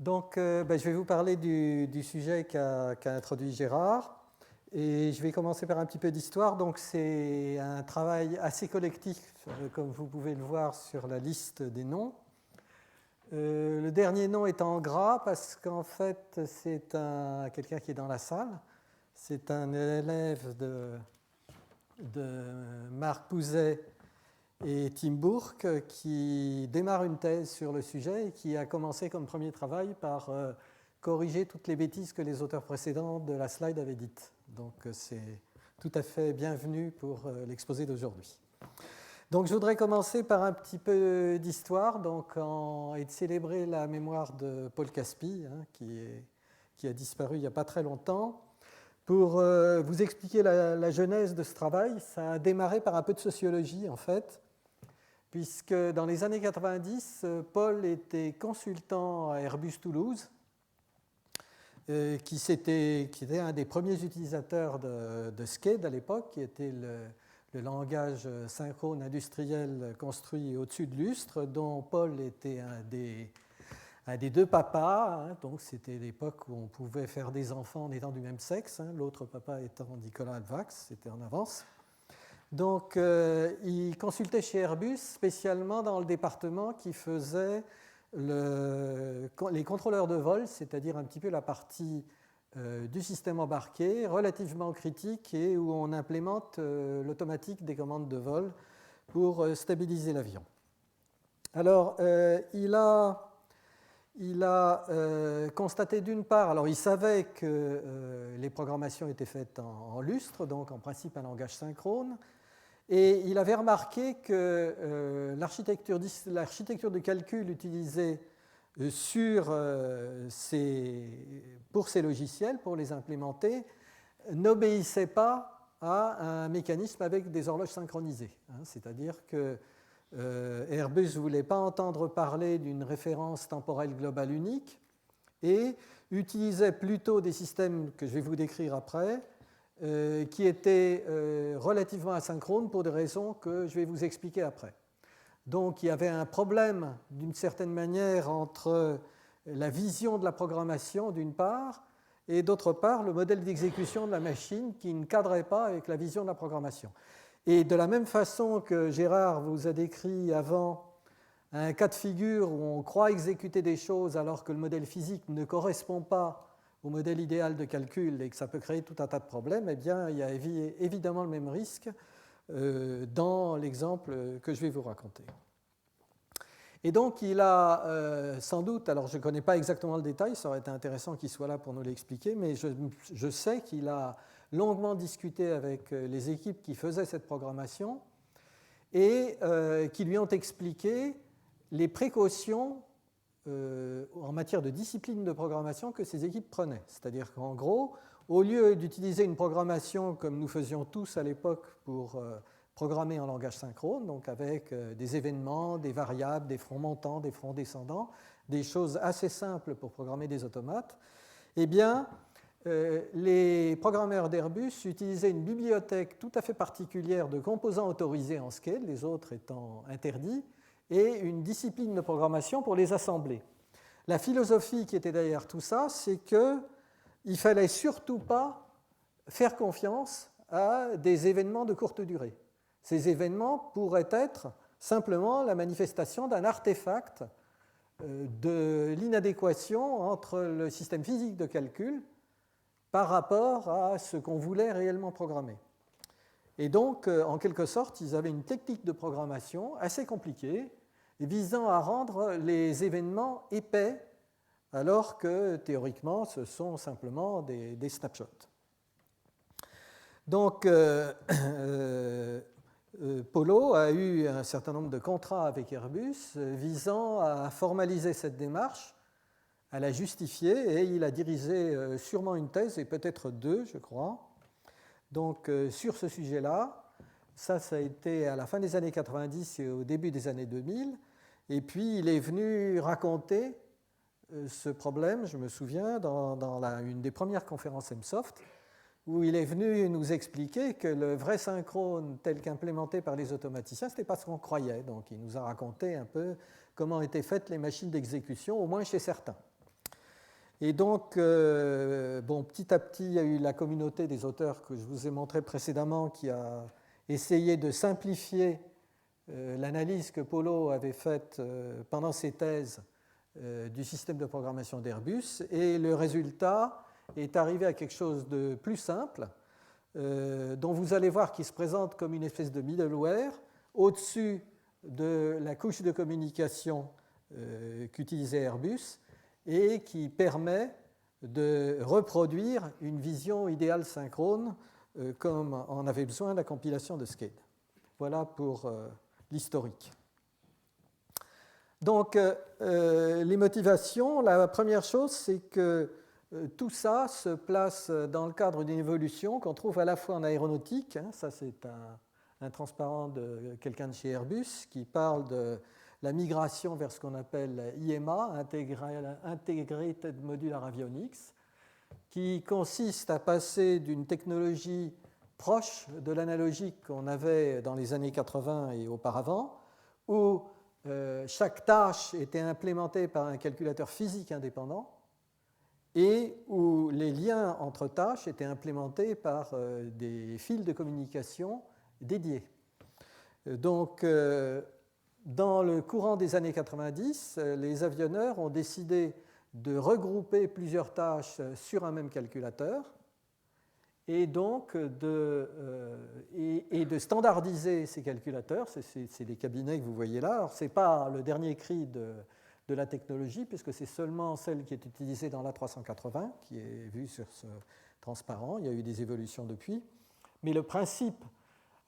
Donc, je vais vous parler du sujet qu'a introduit Gérard. Et je vais commencer par un petit peu d'histoire. Donc, c'est un travail assez collectif, comme vous pouvez le voir sur la liste des noms. Le dernier nom est en gras parce qu'en fait, c'est quelqu'un qui est dans la salle. C'est un élève de Marc Pouzet et Tim Burke qui démarre une thèse sur le sujet et qui a commencé comme premier travail par corriger toutes les bêtises que les auteurs précédents de la slide avaient dites. Donc c'est tout à fait bienvenu pour l'exposé d'aujourd'hui. Donc je voudrais commencer par un petit peu d'histoire et de célébrer la mémoire de Paul Caspy, qui a disparu il n'y a pas très longtemps. Pour vous expliquer la genèse de ce travail, ça a démarré par un peu de sociologie en fait, puisque dans les années 90, Paul était consultant à Airbus Toulouse, qui était un des premiers utilisateurs de SCADE à l'époque, qui était le langage synchrone industriel construit au-dessus de Lustre, dont Paul était un des deux papas. Donc c'était l'époque où on pouvait faire des enfants en étant du même sexe, l'autre papa étant Nicolas Alvax, c'était en avance. Donc il consultait chez Airbus, spécialement dans le département qui faisait les contrôleurs de vol, c'est-à-dire un petit peu la partie du système embarqué, relativement critique, et où on implémente l'automatique des commandes de vol pour stabiliser l'avion. Alors, il a constaté d'une part, alors il savait que les programmations étaient faites en Lustre, donc en principe un langage synchrone, et il avait remarqué que l'architecture de calcul utilisée pour ces logiciels, pour les implémenter, n'obéissait pas à un mécanisme avec des horloges synchronisées. C'est-à-dire que Airbus ne voulait pas entendre parler d'une référence temporelle globale unique et utilisait plutôt des systèmes que je vais vous décrire après, qui étaient relativement asynchrones pour des raisons que je vais vous expliquer après. Donc il y avait un problème d'une certaine manière entre la vision de la programmation d'une part et d'autre part le modèle d'exécution de la machine qui ne cadrait pas avec la vision de la programmation. Et de la même façon que Gérard vous a décrit avant un cas de figure où on croit exécuter des choses alors que le modèle physique ne correspond pas au modèle idéal de calcul et que ça peut créer tout un tas de problèmes, eh bien, il y a évidemment le même risque dans l'exemple que je vais vous raconter. Et donc, il a sans doute, alors je ne connais pas exactement le détail, ça aurait été intéressant qu'il soit là pour nous l'expliquer, mais je sais qu'il a longuement discuté avec les équipes qui faisaient cette programmation et qui lui ont expliqué les précautions en matière de discipline de programmation que ces équipes prenaient. C'est-à-dire qu'en gros, au lieu d'utiliser une programmation comme nous faisions tous à l'époque pour programmer en langage synchrone, donc avec des événements, des variables, des fronts montants, des fronts descendants, des choses assez simples pour programmer des automates, eh bien, les programmeurs d'Airbus utilisaient une bibliothèque tout à fait particulière de composants autorisés en SCADE, les autres étant interdits, et une discipline de programmation pour les assembler. La philosophie qui était derrière tout ça, c'est qu'il ne fallait surtout pas faire confiance à des événements de courte durée. Ces événements pourraient être simplement la manifestation d'un artefact de l'inadéquation entre le système physique de calcul par rapport à ce qu'on voulait réellement programmer. Et donc, en quelque sorte, ils avaient une technique de programmation assez compliquée visant à rendre les événements épais alors que, théoriquement, ce sont simplement des snapshots. Donc, Polo a eu un certain nombre de contrats avec Airbus visant à formaliser cette démarche, à la justifier, et il a dirigé sûrement une thèse, et peut-être deux, je crois. Donc, sur ce sujet-là, ça a été à la fin des années 90 et au début des années 2000. Et puis, il est venu raconter ce problème, je me souviens, dans une des premières conférences MSoft, où il est venu nous expliquer que le vrai synchrone tel qu'implémenté par les automaticiens, ce n'était pas ce qu'on croyait. Donc, il nous a raconté un peu comment étaient faites les machines d'exécution, au moins chez certains. Et donc, petit à petit, il y a eu la communauté des auteurs que je vous ai montré précédemment qui a essayé de simplifier l'analyse que Polo avait faite pendant ses thèses du système de programmation d'Airbus. Et le résultat est arrivé à quelque chose de plus simple, dont vous allez voir qu'il se présente comme une espèce de middleware au-dessus de la couche de communication qu'utilisait Airbus et qui permet de reproduire une vision idéale synchrone comme en avait besoin la compilation de SCADE. Voilà pour l'historique. Donc, les motivations, la première chose, c'est que tout ça se place dans le cadre d'une évolution qu'on trouve à la fois en aéronautique, ça c'est un transparent de quelqu'un de chez Airbus qui parle de la migration vers ce qu'on appelle IMA, Integrated Modular Avionics, qui consiste à passer d'une technologie proche de l'analogique qu'on avait dans les années 80 et auparavant, où chaque tâche était implémentée par un calculateur physique indépendant et où les liens entre tâches étaient implémentés par des fils de communication dédiés. Donc, dans le courant des années 90, les avionneurs ont décidé de regrouper plusieurs tâches sur un même calculateur et donc de standardiser ces calculateurs. C'est les cabinets que vous voyez là. Alors, ce n'est pas le dernier cri de la technologie, puisque c'est seulement celle qui est utilisée dans l'A380, qui est vue sur ce transparent. Il y a eu des évolutions depuis. Mais le principe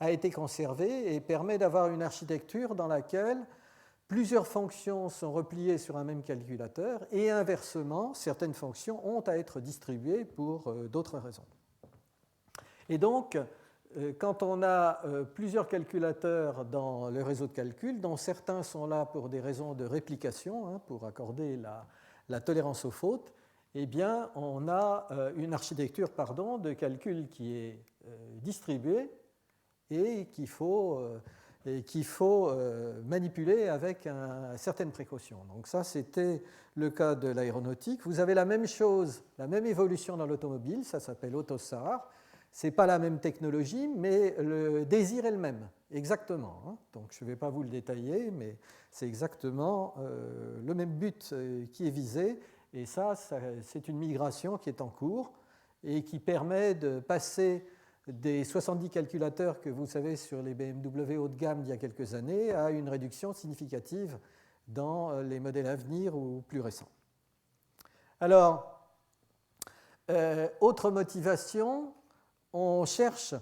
a été conservé et permet d'avoir une architecture dans laquelle plusieurs fonctions sont repliées sur un même calculateur et inversement, certaines fonctions ont à être distribuées pour d'autres raisons. Et donc, quand on a plusieurs calculateurs dans le réseau de calcul, dont certains sont là pour des raisons de réplication, pour accorder la tolérance aux fautes, eh bien, on a une architecture de calcul qui est distribuée et qu'il faut manipuler avec certaines précautions. Donc ça, c'était le cas de l'aéronautique. Vous avez la même chose, la même évolution dans l'automobile, ça s'appelle AUTOSAR. Ce n'est pas la même technologie, mais le désir est le même, exactement. Donc je ne vais pas vous le détailler, mais c'est exactement le même but qui est visé. Et ça, c'est une migration qui est en cours et qui permet de passer des 70 calculateurs que vous savez sur les BMW haut de gamme d'il y a quelques années à une réduction significative dans les modèles à venir ou plus récents. Alors, autre motivation, on cherche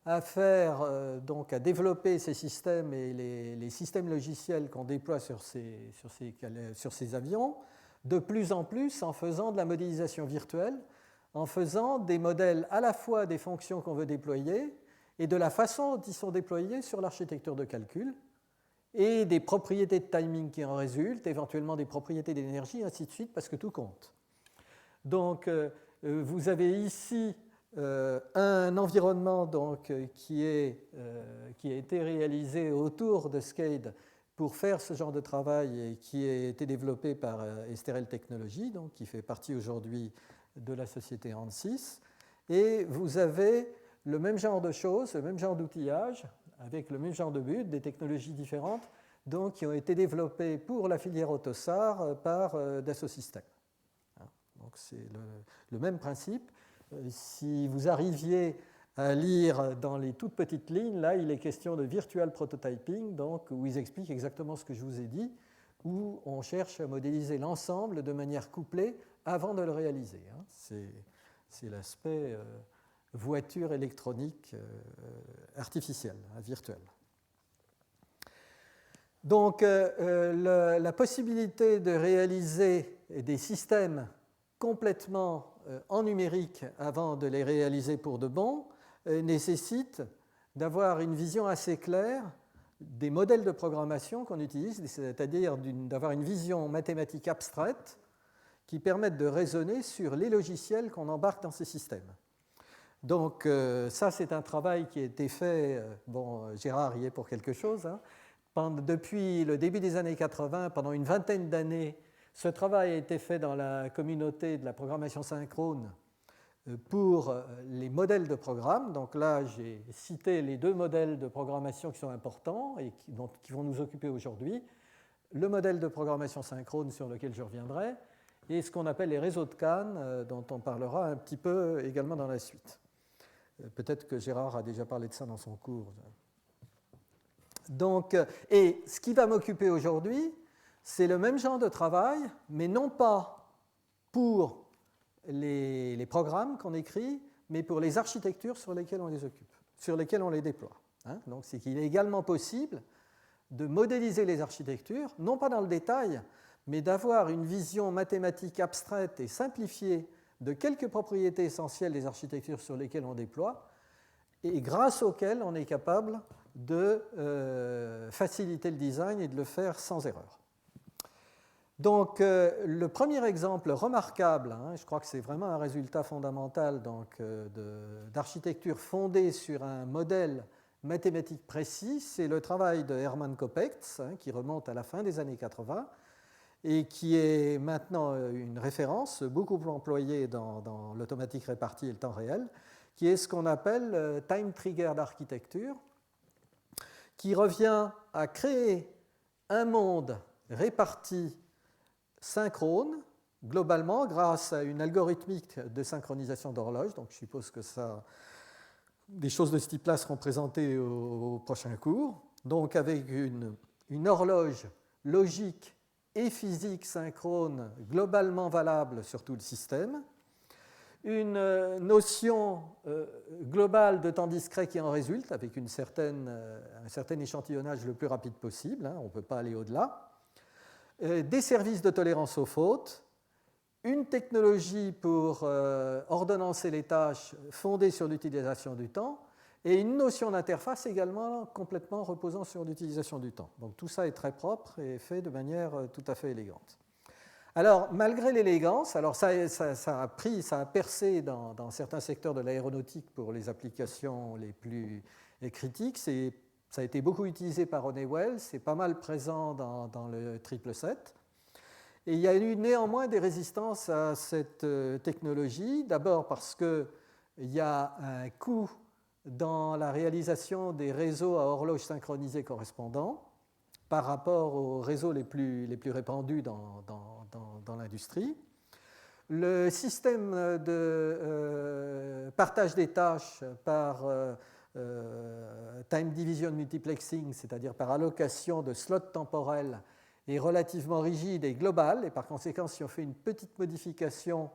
à à développer ces systèmes et les systèmes logiciels qu'on déploie sur ces avions de plus en plus en faisant de la modélisation virtuelle, en faisant des modèles à la fois des fonctions qu'on veut déployer et de la façon dont ils sont déployés sur l'architecture de calcul et des propriétés de timing qui en résultent, éventuellement des propriétés d'énergie, ainsi de suite, parce que tout compte. Donc, vous avez ici un environnement qui a été réalisé autour de SCADE pour faire ce genre de travail et qui a été développé par Esterel Technologies, qui fait partie aujourd'hui de la société ANSYS. Et vous avez le même genre de choses, le même genre d'outillage, avec le même genre de but, des technologies différentes, qui ont été développées pour la filière AUTOSAR par Dassault Systèmes. Donc c'est le même principe. Si vous arriviez à lire dans les toutes petites lignes, là, il est question de virtual prototyping, où ils expliquent exactement ce que je vous ai dit, où on cherche à modéliser l'ensemble de manière couplée avant de le réaliser. C'est l'aspect voiture électronique artificielle, virtuelle. Donc, la possibilité de réaliser des systèmes complètement en numérique avant de les réaliser pour de bon nécessite d'avoir une vision assez claire des modèles de programmation qu'on utilise, c'est-à-dire d'avoir une vision mathématique abstraite qui permette de raisonner sur les logiciels qu'on embarque dans ces systèmes. Donc ça, c'est un travail qui a été fait, Gérard y est pour quelque chose, depuis le début des années 80, pendant une vingtaine d'années, Ce travail a été fait dans la communauté de la programmation synchrone pour les modèles de programme. Donc là, j'ai cité les deux modèles de programmation qui sont importants et qui vont nous occuper aujourd'hui. Le modèle de programmation synchrone sur lequel je reviendrai et ce qu'on appelle les réseaux de Kahn, dont on parlera un petit peu également dans la suite. Peut-être que Gérard a déjà parlé de ça dans son cours. Donc, et ce qui va m'occuper aujourd'hui, c'est le même genre de travail, mais non pas pour les programmes qu'on écrit, mais pour les architectures sur lesquelles on les occupe, sur lesquelles on les déploie. Donc, c'est qu'il est également possible de modéliser les architectures, non pas dans le détail, mais d'avoir une vision mathématique abstraite et simplifiée de quelques propriétés essentielles des architectures sur lesquelles on déploie, et grâce auxquelles on est capable de faciliter le design et de le faire sans erreur. Donc, le premier exemple remarquable, je crois que c'est vraiment un résultat fondamental d'architecture fondée sur un modèle mathématique précis, c'est le travail de Hermann Kopecz, qui remonte à la fin des années 80 et qui est maintenant une référence beaucoup plus employée dans l'automatique répartie et le temps réel, qui est ce qu'on appelle time triggered architecture, qui revient à créer un monde réparti synchrone, globalement, grâce à une algorithmique de synchronisation d'horloge. Donc, je suppose que des choses de ce type-là seront présentées au prochain cours. Donc, avec une horloge logique et physique synchrone globalement valable sur tout le système, une notion globale de temps discret qui en résulte, avec un certain échantillonnage le plus rapide possible, on ne peut pas aller au-delà, des services de tolérance aux fautes, une technologie pour ordonnancer les tâches fondée sur l'utilisation du temps, et une notion d'interface également complètement reposant sur l'utilisation du temps. Donc tout ça est très propre et fait de manière tout à fait élégante. Alors, malgré l'élégance, alors ça a percé dans certains secteurs de l'aéronautique pour les applications les plus critiques. Ça a été beaucoup utilisé par Honeywell, c'est pas mal présent dans le 777. Et il y a eu néanmoins des résistances à cette technologie, d'abord parce qu'il y a un coût dans la réalisation des réseaux à horloge synchronisée correspondants par rapport aux réseaux les plus répandus dans l'industrie. Le système de partage des tâches par time division multiplexing, c'est-à-dire par allocation de slots temporels, est relativement rigide et global, et par conséquent, si on fait une petite modification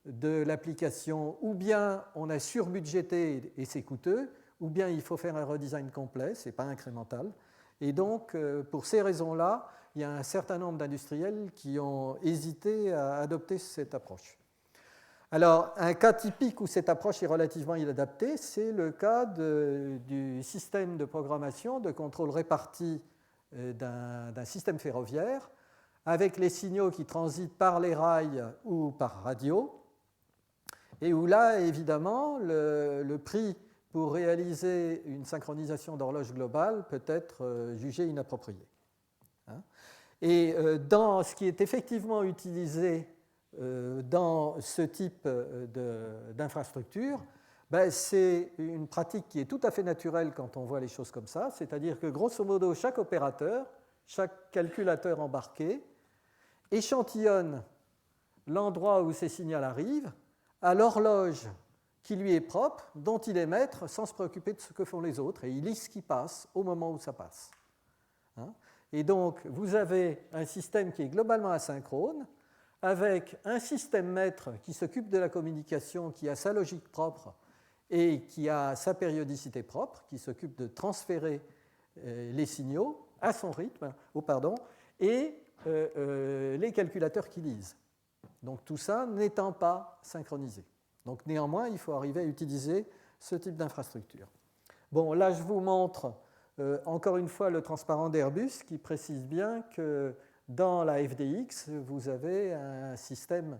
de l'application, ou bien on a surbudgété et c'est coûteux, ou bien il faut faire un redesign complet, ce n'est pas incrémental. Et donc, pour ces raisons-là, il y a un certain nombre d'industriels qui ont hésité à adopter cette approche. Alors, un cas typique où cette approche est relativement inadaptée, c'est le cas du système de programmation de contrôle réparti d'un système ferroviaire, avec les signaux qui transitent par les rails ou par radio, et où là, évidemment, le prix pour réaliser une synchronisation d'horloge globale peut être jugé inapproprié. Et dans ce qui est effectivement utilisé dans ce type d'infrastructure, c'est une pratique qui est tout à fait naturelle quand on voit les choses comme ça, c'est-à-dire que grosso modo, chaque opérateur, chaque calculateur embarqué échantillonne l'endroit où ces signaux arrivent à l'horloge qui lui est propre, dont il est maître, sans se préoccuper de ce que font les autres, et il lit ce qui passe au moment où ça passe. Et donc, vous avez un système qui est globalement asynchrone, avec un système maître qui s'occupe de la communication, qui a sa logique propre et qui a sa périodicité propre, qui s'occupe de transférer les signaux à son rythme, et les calculateurs qui lisent. Donc tout ça n'étant pas synchronisé. Donc néanmoins, il faut arriver à utiliser ce type d'infrastructure. Bon, là je vous montre encore une fois le transparent d'Airbus qui précise bien que dans la FDX, vous avez un système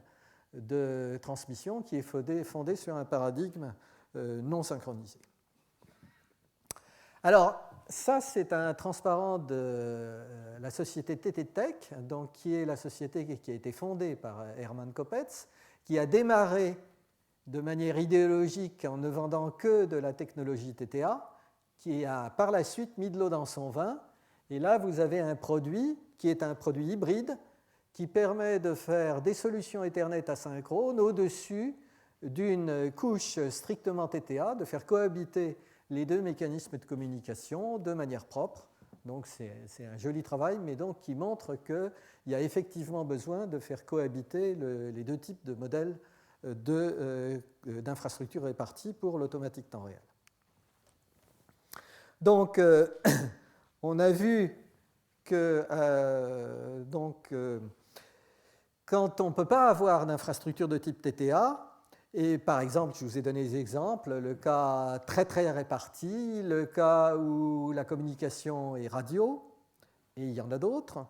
de transmission qui est fondé sur un paradigme non synchronisé. Alors, ça, c'est un transparent de la société TTTech, donc, qui est la société qui a été fondée par Hermann Koppetz, qui a démarré de manière idéologique en ne vendant que de la technologie TTA, qui a par la suite mis de l'eau dans son vin. Et là, vous avez un produit qui est un produit hybride qui permet de faire des solutions Ethernet asynchrone au-dessus d'une couche strictement TTA, de faire cohabiter les deux mécanismes de communication de manière propre. Donc c'est un joli travail, mais donc qui montre qu'il y a effectivement besoin de faire cohabiter les deux types de modèles d'infrastructures réparties pour l'automatique temps réel. Donc on a vu que quand on ne peut pas avoir d'infrastructure de type TTA, et par exemple, je vous ai donné des exemples, le cas très très réparti, le cas où la communication est radio, et il y en a d'autres,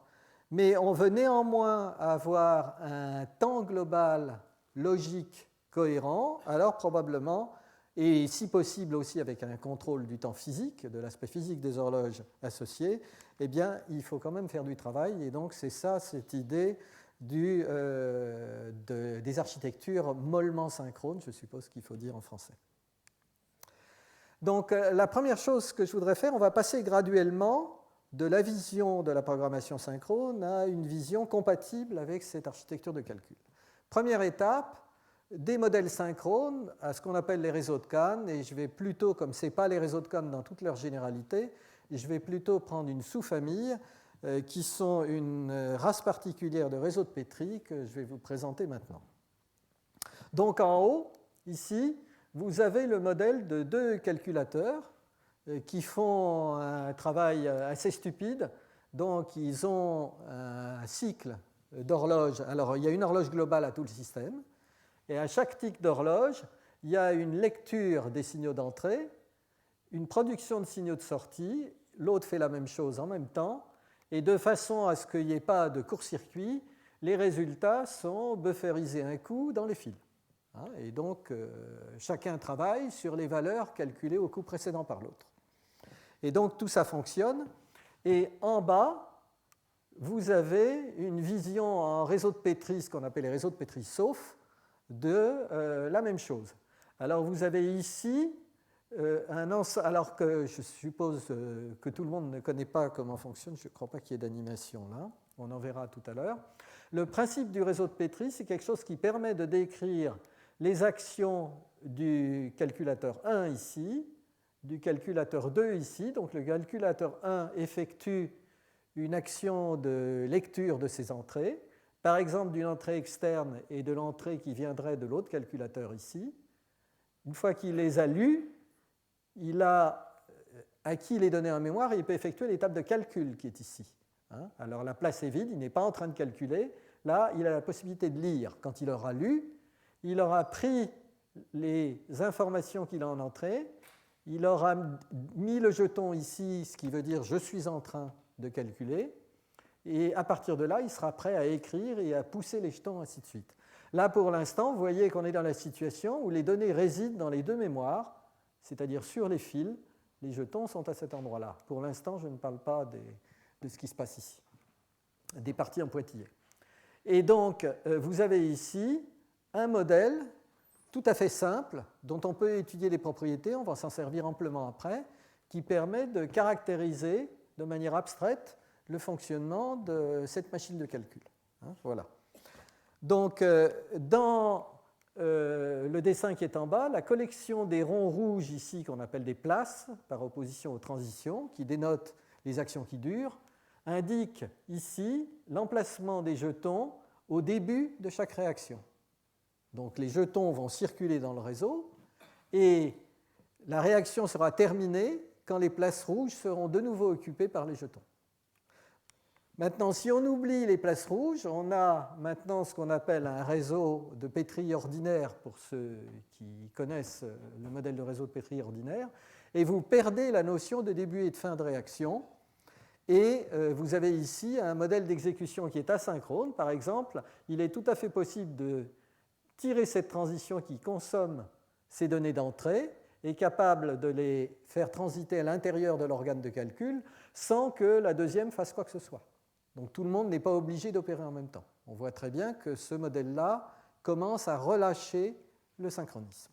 mais on veut néanmoins avoir un temps global logique cohérent, alors probablement, et si possible aussi avec un contrôle du temps physique, de l'aspect physique des horloges associées, eh bien, il faut quand même faire du travail, et donc c'est ça, cette idée des architectures mollement synchrones, je suppose qu'il faut dire en français. Donc la première chose que je voudrais faire, on va passer graduellement de la vision de la programmation synchrone à une vision compatible avec cette architecture de calcul. Première étape, des modèles synchrones à ce qu'on appelle les réseaux de Kahn, et je vais plutôt, comme ce n'est pas les réseaux de Kahn dans toute leur généralité, je vais plutôt prendre une sous-famille qui sont une race particulière de réseaux de Petri que je vais vous présenter maintenant. Donc en haut, ici, vous avez le modèle de deux calculateurs qui font un travail assez stupide. Donc ils ont un cycle d'horloge. Alors il y a une horloge globale à tout le système, et à chaque tic d'horloge, il y a une lecture des signaux d'entrée, une production de signaux de sortie, l'autre fait la même chose en même temps, et de façon à ce qu'il n'y ait pas de court-circuit, les résultats sont bufferisés un coup dans les fils. Et donc, chacun travaille sur les valeurs calculées au coup précédent par l'autre. Et donc, tout ça fonctionne. Et en bas, vous avez une vision en réseau de Petri, ce qu'on appelle les réseaux de Petri sauf, de la même chose. Alors, vous avez ici alors que je suppose que tout le monde ne connaît pas comment fonctionne, je ne crois pas qu'il y ait d'animation là, on en verra tout à l'heure. Le principe du réseau de Petri, c'est quelque chose qui permet de décrire les actions du calculateur 1 ici, du calculateur 2 ici. Donc le calculateur 1 effectue une action de lecture de ces entrées, par exemple d'une entrée externe et de l'entrée qui viendrait de l'autre calculateur ici. Une fois qu'il les a lues, il a acquis les données en mémoire et il peut effectuer l'étape de calcul qui est ici. Alors la place est vide, il n'est pas en train de calculer. Là, il a la possibilité de lire. Quand il aura lu, il aura pris les informations qu'il a en entrée, il aura mis le jeton ici, ce qui veut dire « je suis en train de calculer », et à partir de là, il sera prêt à écrire et à pousser les jetons, ainsi de suite. Là, pour l'instant, vous voyez qu'on est dans la situation où les données résident dans les deux mémoires, c'est-à-dire sur les fils, les jetons sont à cet endroit-là. Pour l'instant, je ne parle pas de ce qui se passe ici, des parties en pointillés. Et donc, vous avez ici un modèle tout à fait simple, dont on peut étudier les propriétés, on va s'en servir amplement après, qui permet de caractériser de manière abstraite le fonctionnement de cette machine de calcul. Voilà. Donc, dans le dessin qui est en bas, la collection des ronds rouges ici, qu'on appelle des places, par opposition aux transitions, qui dénotent les actions qui durent, indique ici l'emplacement des jetons au début de chaque réaction. Donc les jetons vont circuler dans le réseau et la réaction sera terminée quand les places rouges seront de nouveau occupées par les jetons. Maintenant, si on oublie les places rouges, on a maintenant ce qu'on appelle un réseau de Petri ordinaire, pour ceux qui connaissent le modèle de réseau de Petri ordinaire, et vous perdez la notion de début et de fin de réaction. Et vous avez ici un modèle d'exécution qui est asynchrone. Par exemple, il est tout à fait possible de tirer cette transition qui consomme ces données d'entrée est capable de les faire transiter à l'intérieur de l'organe de calcul sans que la deuxième fasse quoi que ce soit. Donc tout le monde n'est pas obligé d'opérer en même temps. On voit très bien que ce modèle-là commence à relâcher le synchronisme.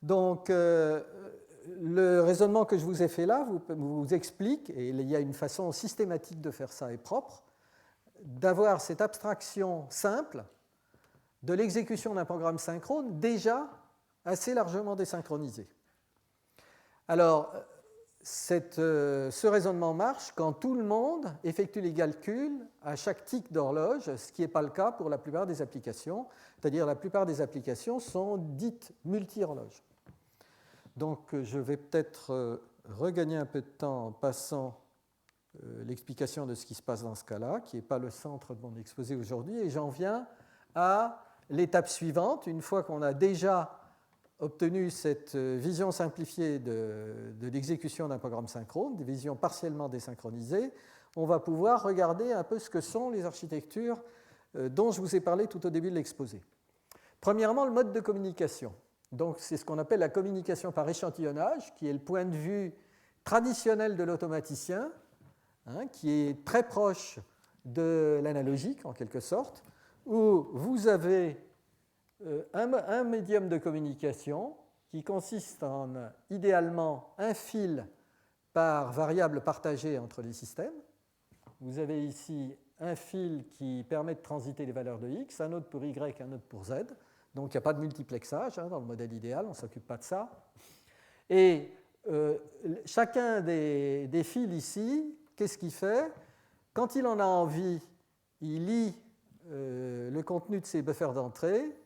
Donc le raisonnement que je vous ai fait là vous explique, et il y a une façon systématique de faire ça et propre, d'avoir cette abstraction simple de l'exécution d'un programme synchrone déjà assez largement désynchronisé. Alors, ce raisonnement marche quand tout le monde effectue les calculs à chaque tic d'horloge, ce qui n'est pas le cas pour la plupart des applications, c'est-à-dire la plupart des applications sont dites multi-horloges. Donc je vais peut-être regagner un peu de temps en passant l'explication de ce qui se passe dans ce cas-là, qui n'est pas le centre de mon exposé aujourd'hui, et j'en viens à l'étape suivante. Une fois qu'on a déjà obtenu cette vision simplifiée de l'exécution d'un programme synchrone, des visions partiellement désynchronisées, on va pouvoir regarder un peu ce que sont les architectures dont je vous ai parlé tout au début de l'exposé. Premièrement, le mode de communication. Donc, c'est ce qu'on appelle la communication par échantillonnage, qui est le point de vue traditionnel de l'automaticien, qui est très proche de l'analogique, en quelque sorte, où vous avez un médium de communication qui consiste en, idéalement, un fil par variable partagée entre les systèmes. Vous avez ici un fil qui permet de transiter les valeurs de x, un autre pour y, un autre pour z. Donc il n'y a pas de multiplexage dans le modèle idéal, on ne s'occupe pas de ça. Et chacun des fils ici, qu'est-ce qu'il fait? Quand il en a envie, il lit le contenu de ses buffers d'entrée,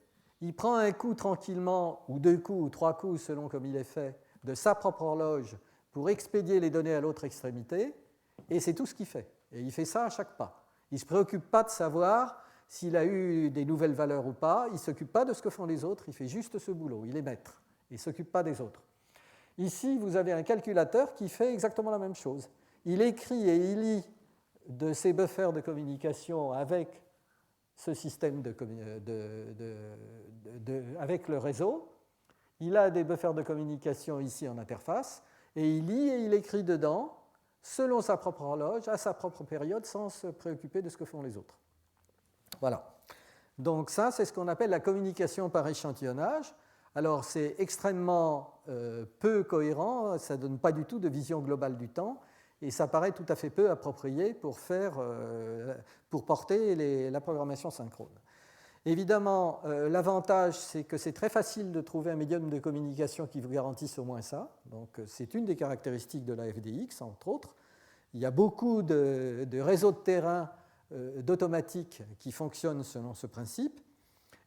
il prend un coup tranquillement, ou deux coups, ou trois coups, selon comme il est fait, de sa propre horloge pour expédier les données à l'autre extrémité, et c'est tout ce qu'il fait. Et il fait ça à chaque pas. Il ne se préoccupe pas de savoir s'il a eu des nouvelles valeurs ou pas, il ne s'occupe pas de ce que font les autres, il fait juste ce boulot, il est maître, il ne s'occupe pas des autres. Ici, vous avez un calculateur qui fait exactement la même chose. Il écrit et il lit de ses buffers de communication avec ce système avec le réseau. Il a des buffers de communication ici en interface, et il lit et il écrit dedans, selon sa propre horloge, à sa propre période, sans se préoccuper de ce que font les autres. Voilà. Donc ça, c'est ce qu'on appelle la communication par échantillonnage. Alors c'est extrêmement peu cohérent, ça ne donne pas du tout de vision globale du temps, et ça paraît tout à fait peu approprié pour porter la programmation synchrone. Évidemment, l'avantage, c'est que c'est très facile de trouver un médium de communication qui vous garantisse au moins ça. Donc c'est une des caractéristiques de la FDX, entre autres. Il y a beaucoup de réseaux de terrain d'automatique qui fonctionnent selon ce principe.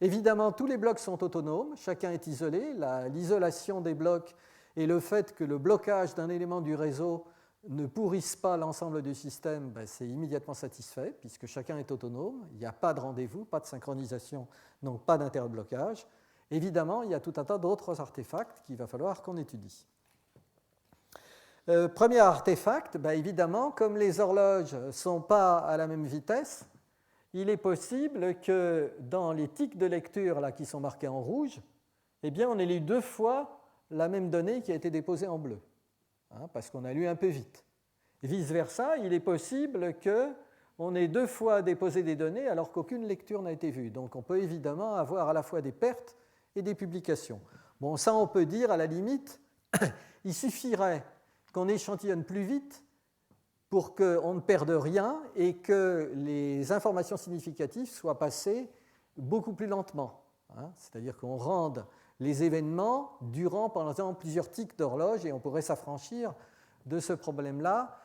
Évidemment, tous les blocs sont autonomes, chacun est isolé. L'isolation des blocs et le fait que le blocage d'un élément du réseau ne pourrisse pas l'ensemble du système, c'est immédiatement satisfait, puisque chacun est autonome, il n'y a pas de rendez-vous, pas de synchronisation, donc pas d'interblocage. Évidemment, il y a tout un tas d'autres artefacts qu'il va falloir qu'on étudie. Premier artefact, évidemment, comme les horloges ne sont pas à la même vitesse, il est possible que dans les tics de lecture là, qui sont marqués en rouge, eh bien, on ait lu deux fois la même donnée qui a été déposée en bleu, parce qu'on a lu un peu vite. Vice-versa, il est possible qu'on ait deux fois déposé des données alors qu'aucune lecture n'a été vue. Donc on peut évidemment avoir à la fois des pertes et des publications. Bon, ça on peut dire à la limite, il suffirait qu'on échantillonne plus vite pour qu'on ne perde rien et que les informations significatives soient passées beaucoup plus lentement. C'est-à-dire qu'on rende les événements durant pendant plusieurs tics d'horloge et on pourrait s'affranchir de ce problème-là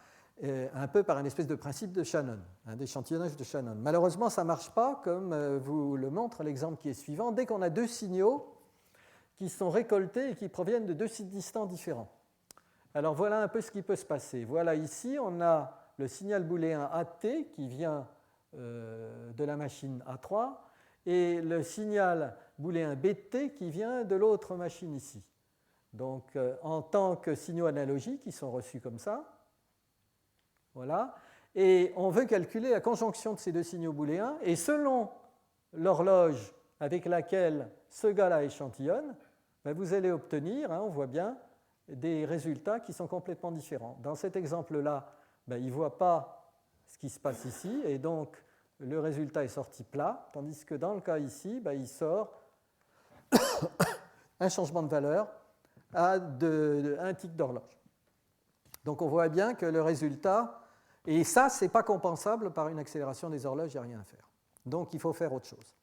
un peu par une espèce de principe de Shannon, d'échantillonnage de Shannon. Malheureusement, ça ne marche pas comme vous le montre l'exemple qui est suivant. Dès qu'on a deux signaux qui sont récoltés et qui proviennent de deux sites distants différents. Alors voilà un peu ce qui peut se passer. Voilà ici, on a le signal booléen AT qui vient de la machine A3 et le signal booléen BT qui vient de l'autre machine ici. Donc en tant que signaux analogiques, ils sont reçus comme ça. Voilà. Et on veut calculer la conjonction de ces deux signaux booléens et selon l'horloge avec laquelle ce gars-là échantillonne, ben, vous allez obtenir, on voit bien, des résultats qui sont complètement différents. Dans cet exemple-là, ben, il ne voit pas ce qui se passe ici, et donc le résultat est sorti plat, tandis que dans le cas ici, ben, il sort un changement de valeur à un tic d'horloge. Donc on voit bien que le résultat, et ça, ce n'est pas compensable par une accélération des horloges, il n'y a rien à faire. Donc il faut faire autre chose.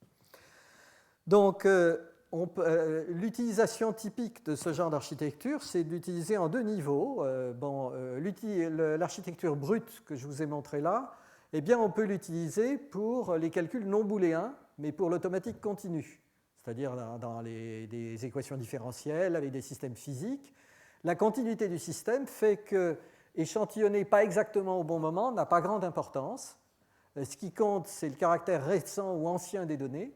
Donc l'utilisation typique de ce genre d'architecture, c'est d'utiliser en deux niveaux. L'architecture brute que je vous ai montrée là, eh bien, on peut l'utiliser pour les calculs non booléens, mais pour l'automatique continue, c'est-à-dire dans des équations différentielles avec des systèmes physiques. La continuité du système fait que échantillonner pas exactement au bon moment n'a pas grande importance. Ce qui compte, c'est le caractère récent ou ancien des données,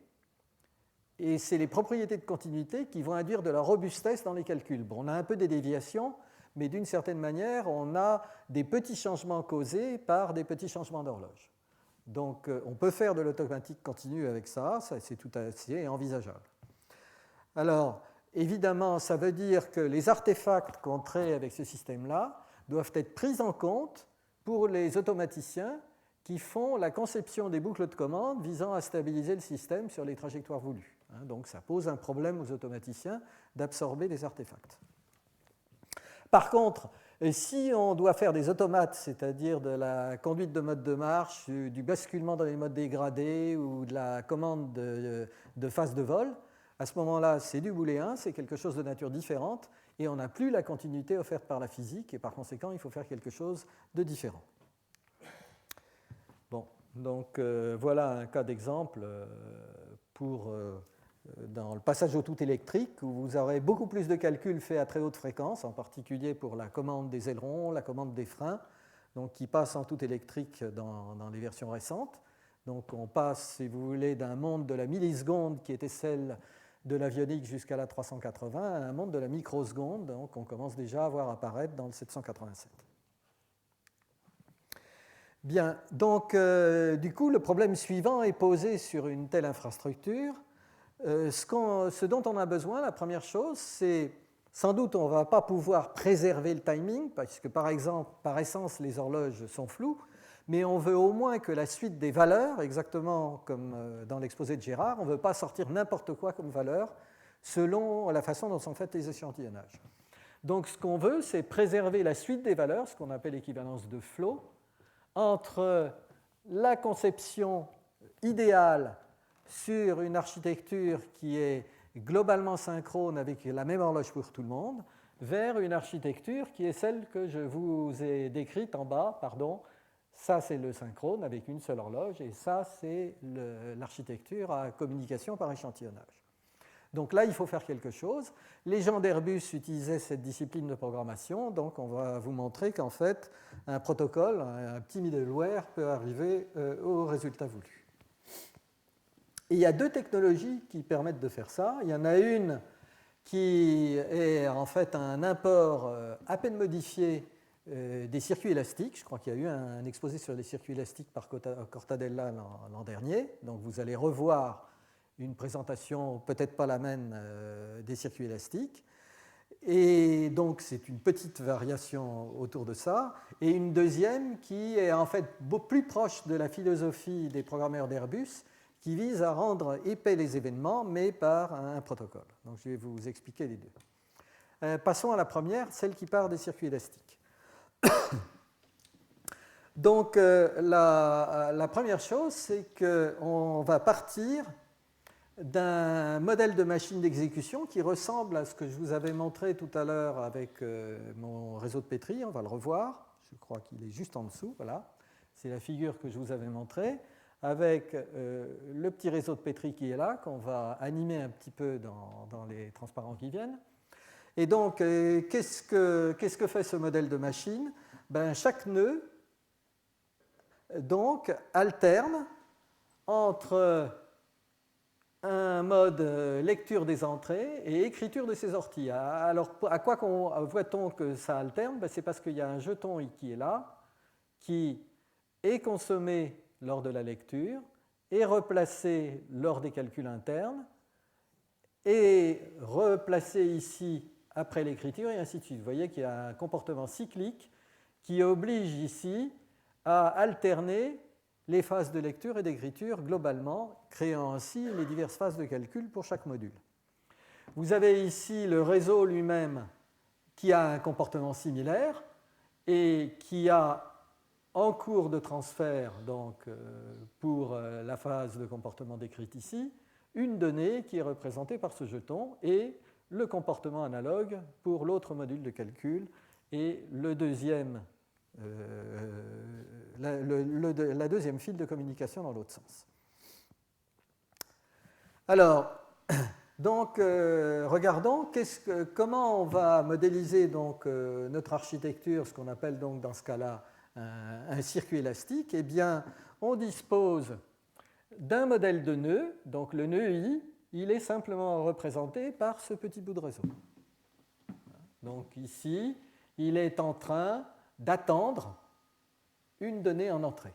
et c'est les propriétés de continuité qui vont induire de la robustesse dans les calculs. Bon, on a un peu des déviations, mais d'une certaine manière, on a des petits changements causés par des petits changements d'horloge. Donc, on peut faire de l'automatique continue avec ça, c'est tout à fait envisageable. Alors, évidemment, ça veut dire que les artefacts qu'on crée avec ce système-là doivent être pris en compte pour les automaticiens qui font la conception des boucles de commande visant à stabiliser le système sur les trajectoires voulues. Donc ça pose un problème aux automaticiens d'absorber des artefacts. Par contre, si on doit faire des automates, c'est-à-dire de la conduite de mode de marche, du basculement dans les modes dégradés ou de la commande de phase de vol, à ce moment-là, c'est du booléen, c'est quelque chose de nature différente, et on n'a plus la continuité offerte par la physique, et par conséquent, il faut faire quelque chose de différent. Bon, donc voilà un cas d'exemple dans le passage au tout électrique, où vous aurez beaucoup plus de calculs faits à très haute fréquence, en particulier pour la commande des ailerons, la commande des freins, donc qui passent en tout électrique dans les versions récentes. Donc on passe, si vous voulez, d'un monde de la milliseconde qui était celle de l'avionique jusqu'à la 380 à un monde de la microseconde, donc on commence déjà à voir apparaître dans le 787. Bien, donc du coup, le problème suivant est posé sur une telle infrastructure. Ce dont on a besoin, la première chose, c'est sans doute on ne va pas pouvoir préserver le timing, parce que par exemple, par essence, les horloges sont floues, mais on veut au moins que la suite des valeurs, exactement comme dans l'exposé de Gérard, on ne veut pas sortir n'importe quoi comme valeur selon la façon dont sont faits les échantillonnages. Donc ce qu'on veut, c'est préserver la suite des valeurs, ce qu'on appelle l'équivalence de flow, entre la conception idéale sur une architecture qui est globalement synchrone avec la même horloge pour tout le monde, vers une architecture qui est celle que je vous ai décrite en bas, ça c'est le synchrone avec une seule horloge, et ça c'est l'architecture à communication par échantillonnage. Donc là, il faut faire quelque chose. Les gens d'Airbus utilisaient cette discipline de programmation, donc on va vous montrer qu'en fait, un protocole, un petit middleware peut arriver au résultat voulu. Et il y a deux technologies qui permettent de faire ça. Il y en a une qui est en fait un import à peine modifié des circuits élastiques. Je crois qu'il y a eu un exposé sur les circuits élastiques par Cortadella l'an dernier. Donc vous allez revoir une présentation, peut-être pas la même, des circuits élastiques. Et donc c'est une petite variation autour de ça. Et une deuxième qui est en fait plus proche de la philosophie des programmeurs d'Airbus, qui vise à rendre épais les événements, mais par un protocole. Donc je vais vous expliquer les deux. Passons à la première, celle qui part des circuits élastiques. Donc la première chose, c'est qu'on va partir d'un modèle de machine d'exécution qui ressemble à ce que je vous avais montré tout à l'heure avec mon réseau de Petri. On va le revoir. Je crois qu'il est juste en dessous. Voilà. C'est la figure que je vous avais montrée, avec le petit réseau de Petri qui est là, qu'on va animer un petit peu dans les transparents qui viennent. Et donc, qu'est-ce que fait ce modèle de machine ? Chaque nœud donc, alterne entre un mode lecture des entrées et écriture de ses sorties. Alors, à quoi voit-on que ça alterne ? C'est parce qu'il y a un jeton qui est là, qui est consommé lors de la lecture, est replacé lors des calculs internes, est replacé ici après l'écriture et ainsi de suite. Vous voyez qu'il y a un comportement cyclique qui oblige ici à alterner les phases de lecture et d'écriture globalement, créant ainsi les diverses phases de calcul pour chaque module. Vous avez ici le réseau lui-même qui a un comportement similaire et qui a en cours de transfert, donc pour la phase de comportement décrite ici, une donnée qui est représentée par ce jeton et le comportement analogue pour l'autre module de calcul et la deuxième file de communication dans l'autre sens. Alors, donc, regardons comment on va modéliser donc, notre architecture, ce qu'on appelle donc dans ce cas-là un circuit élastique. Eh bien, on dispose d'un modèle de nœud, donc le nœud I, il est simplement représenté par ce petit bout de réseau. Donc ici, il est en train d'attendre une donnée en entrée.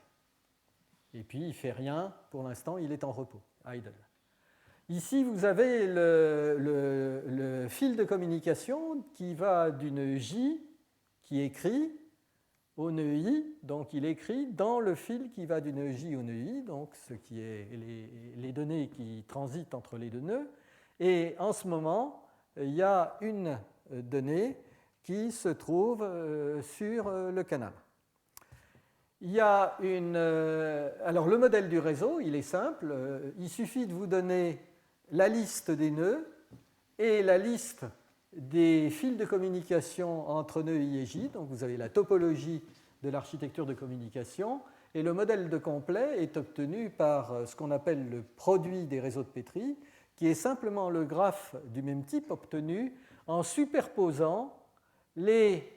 Et puis, il ne fait rien pour l'instant, il est en repos, idle. Ici, vous avez le fil de communication qui va d'une J qui écrit au nœud I, donc il écrit dans le fil qui va d'une J au nœud I, donc ce qui est les données qui transitent entre les deux nœuds. Et en ce moment, il y a une donnée qui se trouve sur le canal. Il y a alors le modèle du réseau, il est simple. Il suffit de vous donner la liste des nœuds et la liste des fils de communication entre nœuds I et J. Donc vous avez la topologie de l'architecture de communication et le modèle de complet est obtenu par ce qu'on appelle le produit des réseaux de Petri, qui est simplement le graphe du même type obtenu en superposant les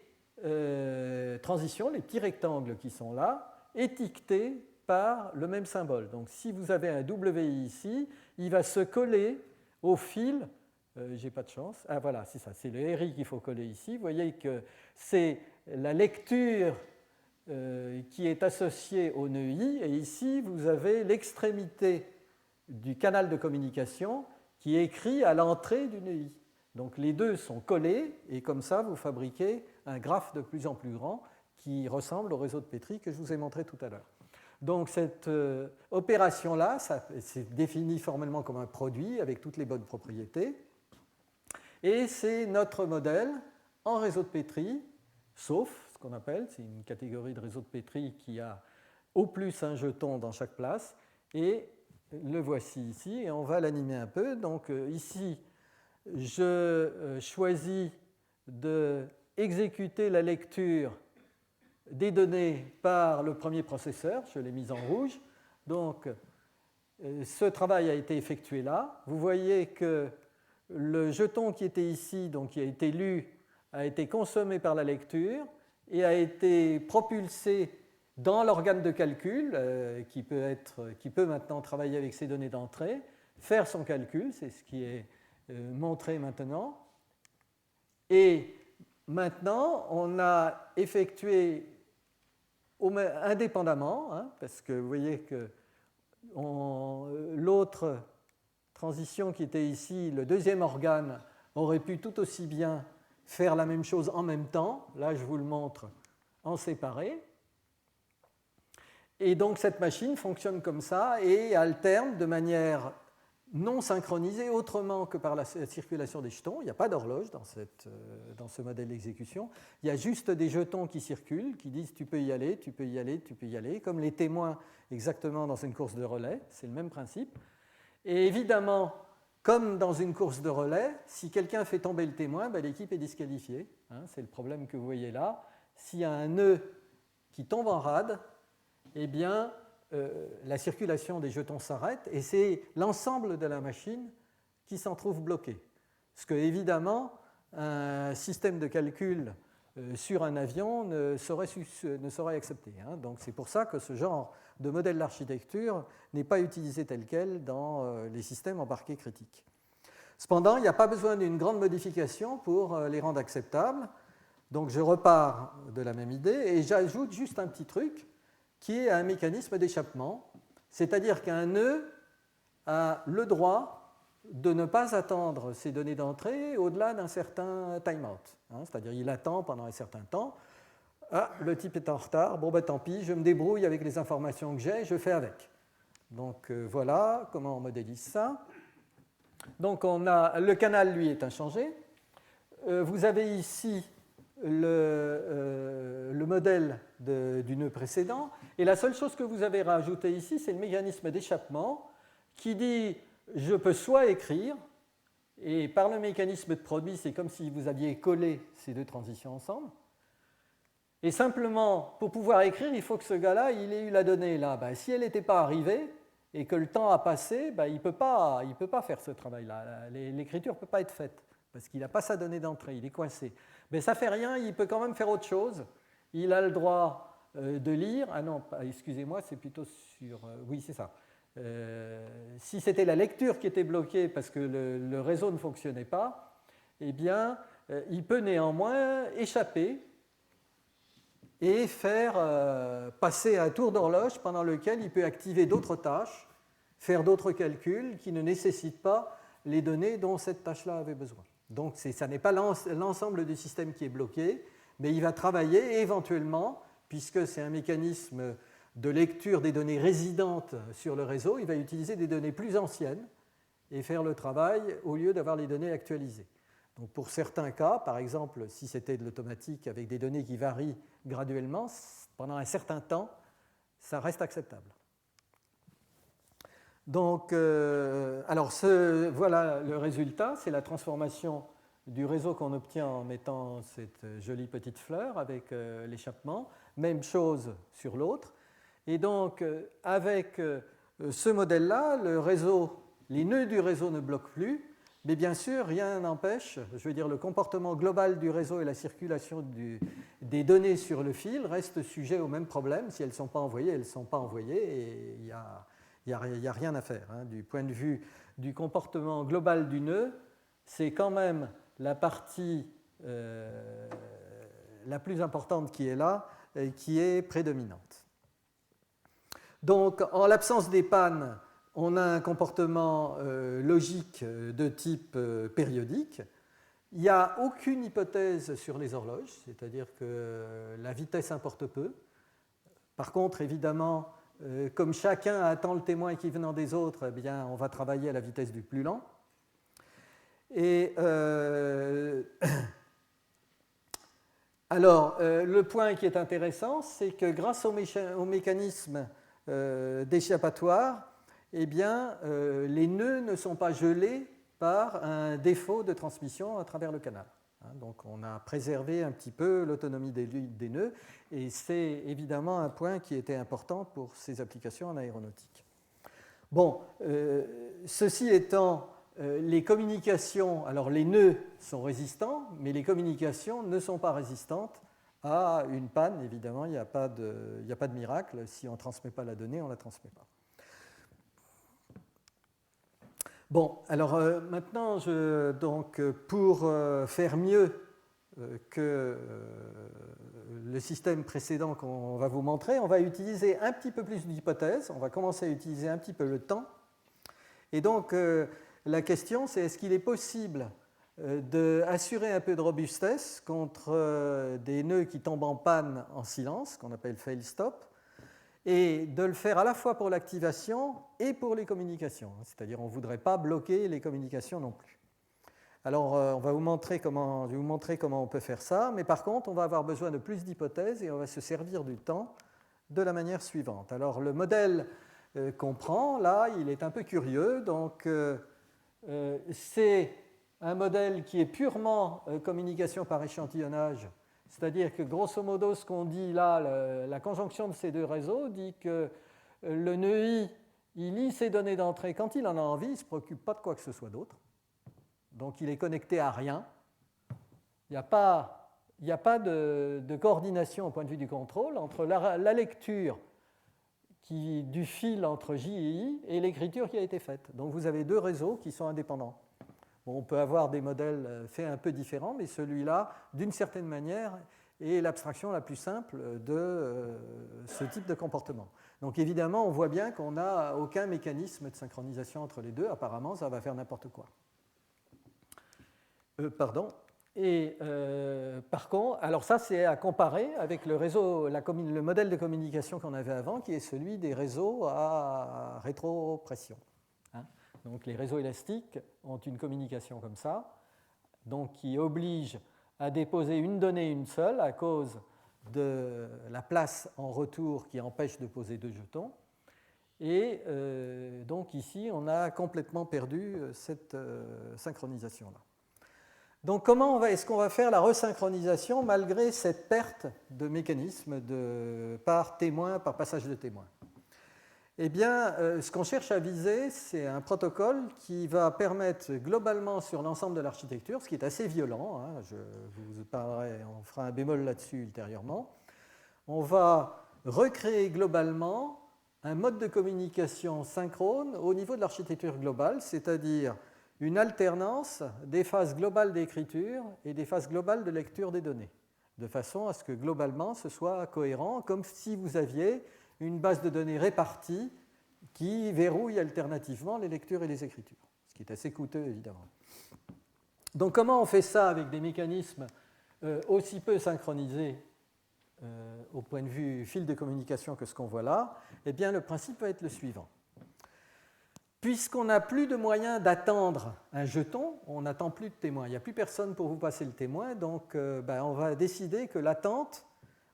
transitions, les petits rectangles qui sont là, étiquetés par le même symbole. Donc si vous avez un WI ici, il va se coller au fil, j'ai pas de chance, ah voilà, c'est ça, c'est le RI qu'il faut coller ici. Vous voyez que c'est la lecture qui est associée au nœud I, et ici vous avez l'extrémité du canal de communication qui est écrit à l'entrée du nœud I. Donc les deux sont collés, et comme ça vous fabriquez un graphe de plus en plus grand qui ressemble au réseau de Petri que je vous ai montré tout à l'heure. Donc cette opération-là, c'est défini formellement comme un produit avec toutes les bonnes propriétés. Et c'est notre modèle en réseau de Petri, sauf ce qu'on appelle, c'est une catégorie de réseau de Petri qui a au plus un jeton dans chaque place. Et le voici ici, et on va l'animer un peu. Donc ici, je choisis d'exécuter la lecture des données par le premier processeur, je l'ai mis en rouge. Donc, ce travail a été effectué là. Vous voyez que le jeton qui était ici, donc qui a été lu, a été consommé par la lecture et a été propulsé dans l'organe de calcul qui peut maintenant travailler avec ces données d'entrée, faire son calcul, c'est ce qui est montré maintenant. Et maintenant, on a effectué indépendamment, parce que vous voyez que l'autre transition qui était ici, le deuxième organe, aurait pu tout aussi bien faire la même chose en même temps. Là, je vous le montre en séparé. Et donc, cette machine fonctionne comme ça et alterne de manière non synchronisée, autrement que par la circulation des jetons. Il n'y a pas d'horloge dans ce modèle d'exécution. Il y a juste des jetons qui circulent, qui disent tu peux y aller, tu peux y aller, tu peux y aller, comme les témoins exactement dans une course de relais. C'est le même principe. Et évidemment, comme dans une course de relais, si quelqu'un fait tomber le témoin, l'équipe est disqualifiée. C'est le problème que vous voyez là. S'il y a un nœud qui tombe en rade, eh bien, la circulation des jetons s'arrête et c'est l'ensemble de la machine qui s'en trouve bloqué. Parce que, évidemment, un système de calcul sur un avion ne saurait accepter. Donc, c'est pour ça que ce genre de modèle d'architecture n'est pas utilisé tel quel dans les systèmes embarqués critiques. Cependant, il n'y a pas besoin d'une grande modification pour les rendre acceptables. Donc, je repars de la même idée et j'ajoute juste un petit truc qui est un mécanisme d'échappement, c'est-à-dire qu'un nœud a le droit de ne pas attendre ces données d'entrée au-delà d'un certain timeout. C'est-à-dire il attend pendant un certain temps. Ah, le type est en retard, bon ben tant pis, je me débrouille avec les informations que j'ai, je fais avec. Donc voilà comment on modélise ça. Donc le canal, lui, est inchangé. Vous avez ici le modèle du nœud précédent, et la seule chose que vous avez rajoutée ici, c'est le mécanisme d'échappement qui dit je peux soit écrire, et par le mécanisme de produit, c'est comme si vous aviez collé ces deux transitions ensemble. Et simplement, pour pouvoir écrire, il faut que ce gars-là, il ait eu la donnée là. Ben, si elle n'était pas arrivée et que le temps a passé, ben, il ne peut pas faire ce travail-là. L'écriture ne peut pas être faite parce qu'il n'a pas sa donnée d'entrée, il est coincé. Mais ça ne fait rien, il peut quand même faire autre chose. Il a le droit de lire. Ah non, excusez-moi, c'est plutôt sur... oui, c'est ça. Si c'était la lecture qui était bloquée parce que le réseau ne fonctionnait pas, eh bien, il peut néanmoins échapper et faire passer un tour d'horloge pendant lequel il peut activer d'autres tâches, faire d'autres calculs qui ne nécessitent pas les données dont cette tâche-là avait besoin. Donc ça n'est pas l'ensemble du système qui est bloqué, mais il va travailler éventuellement, puisque c'est un mécanisme de lecture des données résidentes sur le réseau, il va utiliser des données plus anciennes et faire le travail au lieu d'avoir les données actualisées. Donc pour certains cas, par exemple, si c'était de l'automatique avec des données qui varient graduellement, pendant un certain temps, ça reste acceptable. Donc, voilà le résultat, c'est la transformation du réseau qu'on obtient en mettant cette jolie petite fleur avec l'échappement. Même chose sur l'autre. Et donc, avec ce modèle-là, les nœuds du réseau ne bloquent plus. Mais bien sûr, rien n'empêche, je veux dire, le comportement global du réseau et la circulation des données sur le fil restent sujets au même problème. Si elles ne sont pas envoyées, elles ne sont pas envoyées et il n'y a rien à faire. Du point de vue du comportement global du nœud, c'est quand même la partie la plus importante qui est là, qui est prédominante. Donc, en l'absence des pannes, on a un comportement logique de type périodique. Il n'y a aucune hypothèse sur les horloges, c'est-à-dire que la vitesse importe peu. Par contre, évidemment, comme chacun attend le témoin équivalent des autres, eh bien, on va travailler à la vitesse du plus lent. Et alors, le point qui est intéressant, c'est que grâce au mécanisme d'échappatoire, eh bien, les nœuds ne sont pas gelés par un défaut de transmission à travers le canal. Donc on a préservé un petit peu l'autonomie des nœuds, et c'est évidemment un point qui était important pour ces applications en aéronautique. Bon, ceci étant, les communications, alors les nœuds sont résistants, mais les communications ne sont pas résistantes à une panne. Évidemment, il n'y a pas de miracle. Si on ne transmet pas la donnée, on ne la transmet pas. Bon, alors maintenant, pour faire mieux que le système précédent qu'on va vous montrer, on va utiliser un petit peu plus d'hypothèses, on va commencer à utiliser un petit peu le temps. Et donc, la question, c'est est-ce qu'il est possible d'assurer un peu de robustesse contre des nœuds qui tombent en panne en silence, qu'on appelle fail-stop, et de le faire à la fois pour l'activation et pour les communications. C'est-à-dire on ne voudrait pas bloquer les communications non plus. Alors, je vais vous montrer comment on peut faire ça, mais par contre, on va avoir besoin de plus d'hypothèses et on va se servir du temps de la manière suivante. Alors, le modèle qu'on prend, là, il est un peu curieux. Donc, c'est un modèle qui est purement communication par échantillonnage. C'est-à-dire que, grosso modo, ce qu'on dit là, la conjonction de ces deux réseaux dit que le nœud I, il lit ses données d'entrée quand il en a envie, il ne se préoccupe pas de quoi que ce soit d'autre. Donc, il est connecté à rien. Il n'y a pas de coordination au point de vue du contrôle entre la lecture du fil entre J et I et l'écriture qui a été faite. Donc, vous avez deux réseaux qui sont indépendants. Bon, on peut avoir des modèles faits un peu différents, mais celui-là, d'une certaine manière, est l'abstraction la plus simple de ce type de comportement. Donc évidemment, on voit bien qu'on n'a aucun mécanisme de synchronisation entre les deux. Apparemment, ça va faire n'importe quoi. Et par contre, alors ça c'est à comparer avec le réseau, le modèle de communication qu'on avait avant, qui est celui des réseaux à rétropression. Donc les réseaux élastiques ont une communication comme ça, donc qui oblige à déposer une donnée une seule à cause de la place en retour qui empêche de poser deux jetons. Et donc ici, on a complètement perdu cette synchronisation-là. Donc comment est-ce qu'on va faire la resynchronisation malgré cette perte de mécanisme par témoin, par passage de témoin? Eh bien, ce qu'on cherche à viser, c'est un protocole qui va permettre globalement sur l'ensemble de l'architecture, ce qui est assez violent, je vous parlerai, on fera un bémol là-dessus ultérieurement, on va recréer globalement un mode de communication synchrone au niveau de l'architecture globale, c'est-à-dire une alternance des phases globales d'écriture et des phases globales de lecture des données, de façon à ce que globalement ce soit cohérent, comme si vous aviez une base de données répartie qui verrouille alternativement les lectures et les écritures, ce qui est assez coûteux évidemment. Donc comment on fait ça avec des mécanismes aussi peu synchronisés au point de vue fil de communication que ce qu'on voit là? Eh bien le principe va être le suivant. Puisqu'on n'a plus de moyens d'attendre un jeton, on n'attend plus de témoin. Il n'y a plus personne pour vous passer le témoin, donc on va décider que l'attente,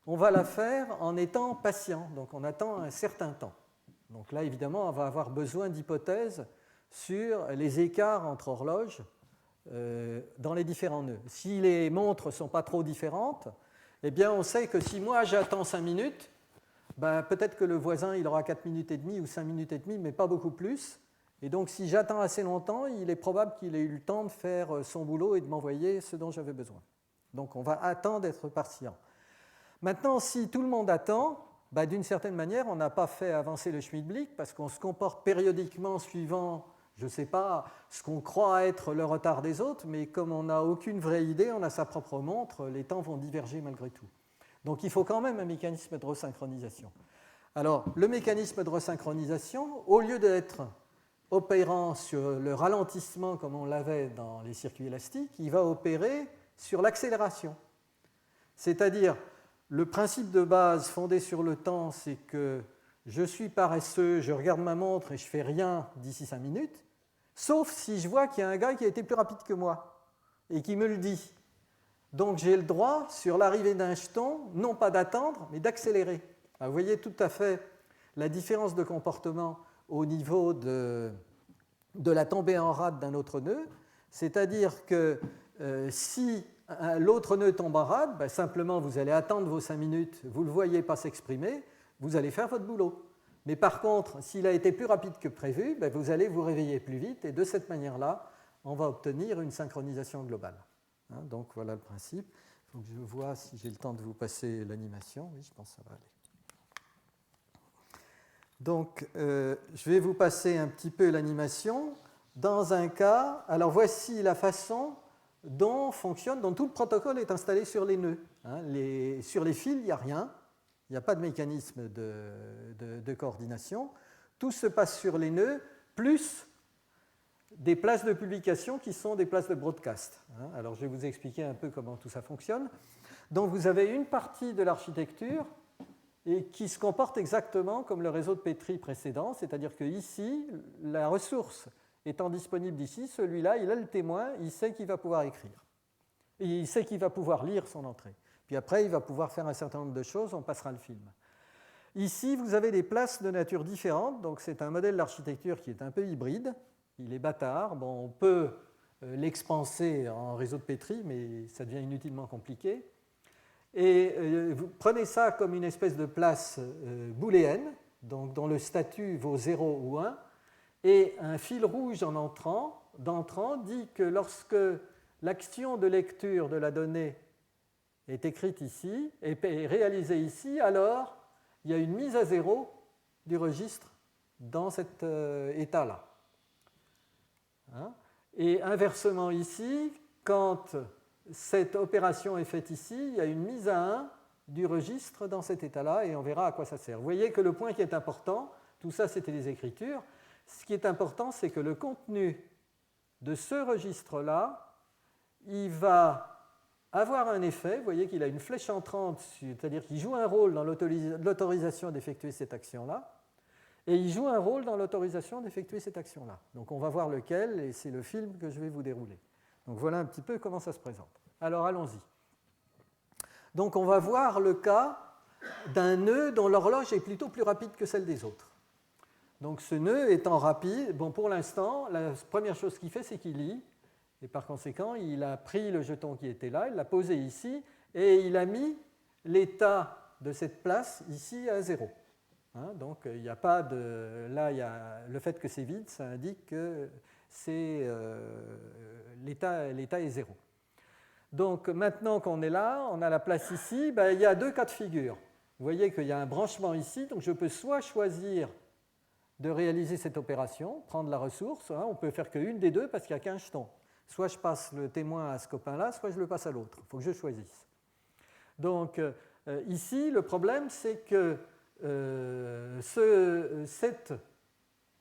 on va la faire en étant patient, donc on attend un certain temps. Donc là, évidemment, on va avoir besoin d'hypothèses sur les écarts entre horloges dans les différents nœuds. Si les montres ne sont pas trop différentes, eh bien on sait que si moi j'attends 5 minutes, peut-être que le voisin il aura 4 minutes et demie ou 5 minutes et demie, mais pas beaucoup plus. Et donc, si j'attends assez longtemps, il est probable qu'il ait eu le temps de faire son boulot et de m'envoyer ce dont j'avais besoin. Donc, on va attendre d'être patient. Maintenant, si tout le monde attend, d'une certaine manière, on n'a pas fait avancer le Schmidt-Blick parce qu'on se comporte périodiquement suivant, je ne sais pas, ce qu'on croit être le retard des autres, mais comme on n'a aucune vraie idée, on a sa propre montre, les temps vont diverger malgré tout. Donc, il faut quand même un mécanisme de resynchronisation. Alors, le mécanisme de resynchronisation, au lieu d'être opérant sur le ralentissement comme on l'avait dans les circuits élastiques, il va opérer sur l'accélération. C'est-à-dire, le principe de base fondé sur le temps, c'est que je suis paresseux, je regarde ma montre et je ne fais rien d'ici 5 minutes, sauf si je vois qu'il y a un gars qui a été plus rapide que moi et qui me le dit. Donc j'ai le droit, sur l'arrivée d'un jeton, non pas d'attendre, mais d'accélérer. Vous voyez tout à fait la différence de comportement au niveau de la tombée en rade d'un autre nœud, c'est-à-dire que si l'autre nœud tombe en rade, simplement vous allez attendre vos 5 minutes, vous ne le voyez pas s'exprimer, vous allez faire votre boulot. Mais par contre, s'il a été plus rapide que prévu, vous allez vous réveiller plus vite et de cette manière-là, on va obtenir une synchronisation globale. Donc voilà le principe. Il faut que je vois si j'ai le temps de vous passer l'animation. Oui, je pense que ça va aller. Donc, je vais vous passer un petit peu l'animation. Dans un cas, alors voici la façon dont tout le protocole est installé sur les nœuds. Sur les fils, il n'y a rien. Il n'y a pas de mécanisme de coordination. Tout se passe sur les nœuds, plus des places de publication qui sont des places de broadcast. Alors, je vais vous expliquer un peu comment tout ça fonctionne. Donc, vous avez une partie de l'architecture et qui se comporte exactement comme le réseau de Petri précédent, c'est-à-dire que ici, la ressource étant disponible d'ici, celui-là, il a le témoin, il sait qu'il va pouvoir écrire. Et il sait qu'il va pouvoir lire son entrée. Puis après, il va pouvoir faire un certain nombre de choses, on passera le film. Ici, vous avez des places de nature différente, donc c'est un modèle d'architecture qui est un peu hybride, il est bâtard, bon, on peut l'expanser en réseau de Petri, mais ça devient inutilement compliqué. Et vous prenez ça comme une espèce de place booléenne, donc dont le statut vaut 0 ou 1, et un fil rouge d'entrant dit que lorsque l'action de lecture de la donnée est écrite ici, est réalisée ici, alors il y a une mise à 0 du registre dans cet état-là. Et inversement ici, quand cette opération est faite ici, il y a une mise à 1 du registre dans cet état-là, et on verra à quoi ça sert. Vous voyez que le point qui est important, tout ça c'était les écritures, ce qui est important, c'est que le contenu de ce registre-là, il va avoir un effet, vous voyez qu'il a une flèche entrante, c'est-à-dire qu'il joue un rôle dans l'autorisation d'effectuer cette action-là, et il joue un rôle dans l'autorisation d'effectuer cette action-là. Donc on va voir lequel, et c'est le film que je vais vous dérouler. Donc voilà un petit peu comment ça se présente. Alors allons-y. Donc on va voir le cas d'un nœud dont l'horloge est plutôt plus rapide que celle des autres. Donc ce nœud étant rapide, bon, pour l'instant, la première chose qu'il fait, c'est qu'il lit, et par conséquent, il a pris le jeton qui était là, il l'a posé ici, et il a mis l'état de cette place ici à 0. Hein, donc il n'y a pas de... Là, il y a le fait que c'est vide, ça indique que l'état est 0. Donc maintenant qu'on est là, on a la place ici, ben, il y a deux cas de figure. Vous voyez qu'il y a un branchement ici, donc je peux soit choisir de réaliser cette opération, prendre la ressource, hein, on peut faire qu'une des deux parce qu'il n'y a qu'un jeton. Soit je passe le témoin à ce copain-là, soit je le passe à l'autre. Il faut que je choisisse. Donc ici, le problème, c'est que cette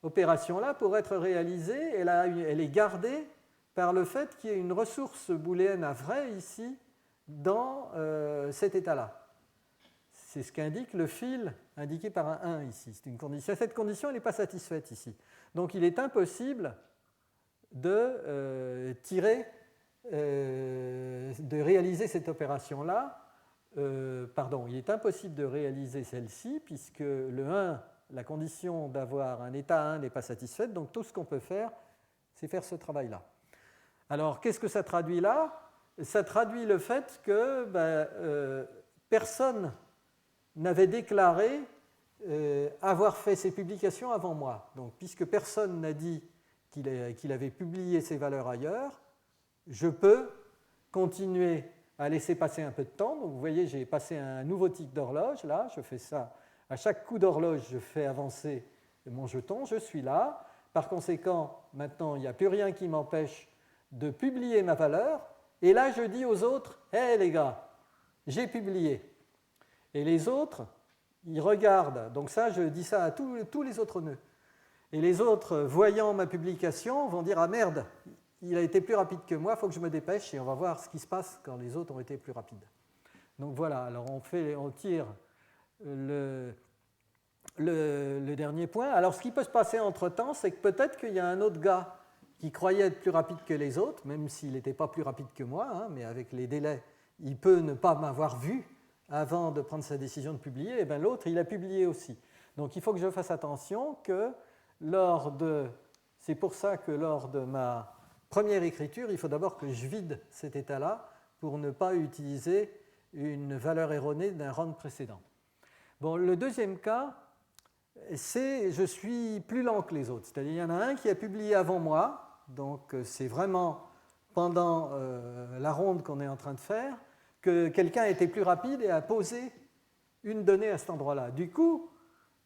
opération-là, pour être réalisée, elle est gardée par le fait qu'il y ait une ressource booléenne à vrai ici dans cet état-là. C'est ce qu'indique le fil indiqué par un 1 ici. C'est une condition. Cette condition n'est pas satisfaite ici. Donc il est impossible de réaliser cette opération-là. Il est impossible de réaliser celle-ci puisque le 1, la condition d'avoir un état 1 n'est pas satisfaite. Donc tout ce qu'on peut faire, c'est faire ce travail-là. Alors qu'est-ce que ça traduit là? Ça traduit le fait que personne n'avait déclaré avoir fait ces publications avant moi. Donc, puisque personne n'a dit qu'il avait publié ces valeurs ailleurs, je peux continuer à laisser passer un peu de temps. Donc, vous voyez, j'ai passé un nouveau tic d'horloge. Là, je fais ça. À chaque coup d'horloge, je fais avancer mon jeton. Je suis là. Par conséquent, maintenant, il n'y a plus rien qui m'empêche de publier ma valeur. Et là, je dis aux autres, « Hé les gars, j'ai publié ». Et les autres, ils regardent. Donc ça, je dis ça à tous les autres nœuds. Et les autres, voyant ma publication, vont dire « Ah merde, il a été plus rapide que moi, il faut que je me dépêche. » Et on va voir ce qui se passe quand les autres ont été plus rapides. Donc voilà, alors on tire le dernier point. Alors ce qui peut se passer entre-temps, c'est que peut-être qu'il y a un autre gars qui croyait être plus rapide que les autres, même s'il n'était pas plus rapide que moi, hein, mais avec les délais, il peut ne pas m'avoir vu avant de prendre sa décision de publier, et bien l'autre, il a publié aussi. Donc il faut que je fasse attention que c'est pour ça que lors de ma première écriture, il faut d'abord que je vide cet état-là pour ne pas utiliser une valeur erronée d'un round précédent. Bon, le deuxième cas, c'est je suis plus lent que les autres. C'est-à-dire il y en a un qui a publié avant moi, donc c'est vraiment pendant la ronde qu'on est en train de faire, que quelqu'un était plus rapide et a posé une donnée à cet endroit-là. Du coup,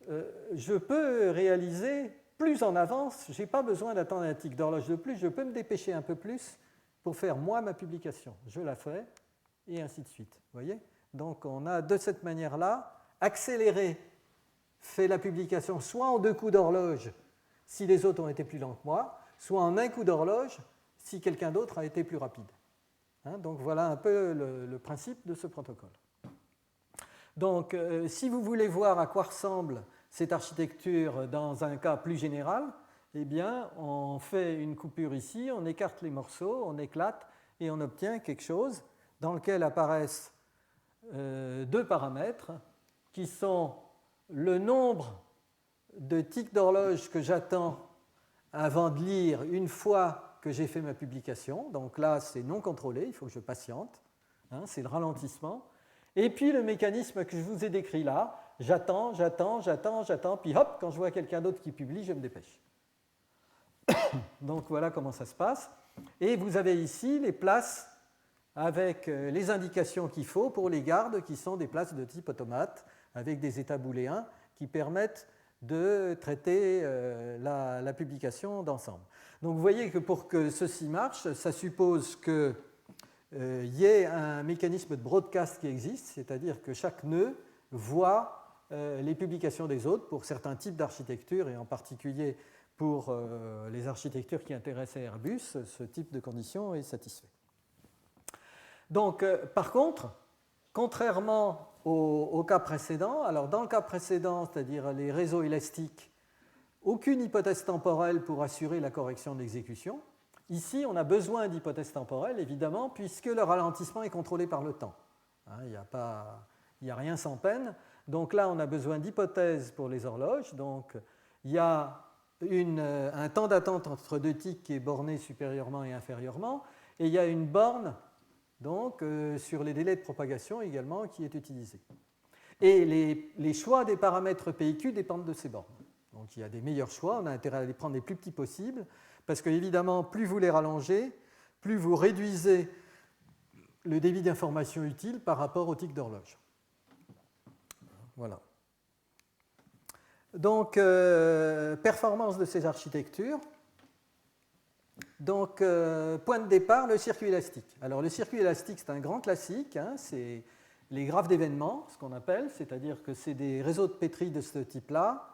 je peux réaliser plus en avance, je n'ai pas besoin d'attendre un tic d'horloge de plus, je peux me dépêcher un peu plus pour faire moi ma publication. Je la fais, et ainsi de suite. Vous voyez? Donc on a de cette manière-là accéléré, fait la publication soit en 2 coups d'horloge si les autres ont été plus lents que moi, soit en un coup d'horloge si quelqu'un d'autre a été plus rapide. Hein, donc voilà un peu le principe de ce protocole. Donc si vous voulez voir à quoi ressemble cette architecture dans un cas plus général, eh bien on fait une coupure ici, on écarte les morceaux, on éclate et on obtient quelque chose dans lequel apparaissent 2 paramètres qui sont le nombre de tics d'horloge que j'attends avant de lire une fois que j'ai fait ma publication. Donc là, c'est non contrôlé, il faut que je patiente. Hein, c'est le ralentissement. Et puis le mécanisme que je vous ai décrit là, j'attends, puis hop, quand je vois quelqu'un d'autre qui publie, je me dépêche. Donc voilà comment ça se passe. Et vous avez ici les places avec les indications qu'il faut pour les gardes, qui sont des places de type automate, avec des états booléens qui permettent de traiter la publication d'ensemble. Donc vous voyez que pour que ceci marche, ça suppose que y ait un mécanisme de broadcast qui existe, c'est-à-dire que chaque nœud voit les publications des autres pour certains types d'architectures, et en particulier pour les architectures qui intéressaient Airbus, ce type de condition est satisfait. Donc, par contre, contrairement au cas précédent, alors dans le cas précédent, c'est-à-dire les réseaux élastiques, aucune hypothèse temporelle pour assurer la correction de l'exécution. Ici, on a besoin d'hypothèses temporelles, évidemment, puisque le ralentissement est contrôlé par le temps. Il n'y a rien sans peine. Donc là, on a besoin d'hypothèses pour les horloges. Donc, il y a un temps d'attente entre deux tics qui est borné supérieurement et inférieurement, et il y a une borne donc, sur les délais de propagation également qui est utilisée. Et les choix des paramètres PIQ dépendent de ces bornes. Donc il y a des meilleurs choix, on a intérêt à les prendre les plus petits possibles, parce que évidemment, plus vous les rallongez, plus vous réduisez le débit d'information utile par rapport au tic d'horloge. Voilà. Donc, performance de ces architectures. Donc, point de départ, le circuit élastique. Alors, le circuit élastique, c'est un grand classique, hein, c'est les graphes d'événements, ce qu'on appelle, c'est-à-dire que c'est des réseaux de Petri de ce type-là,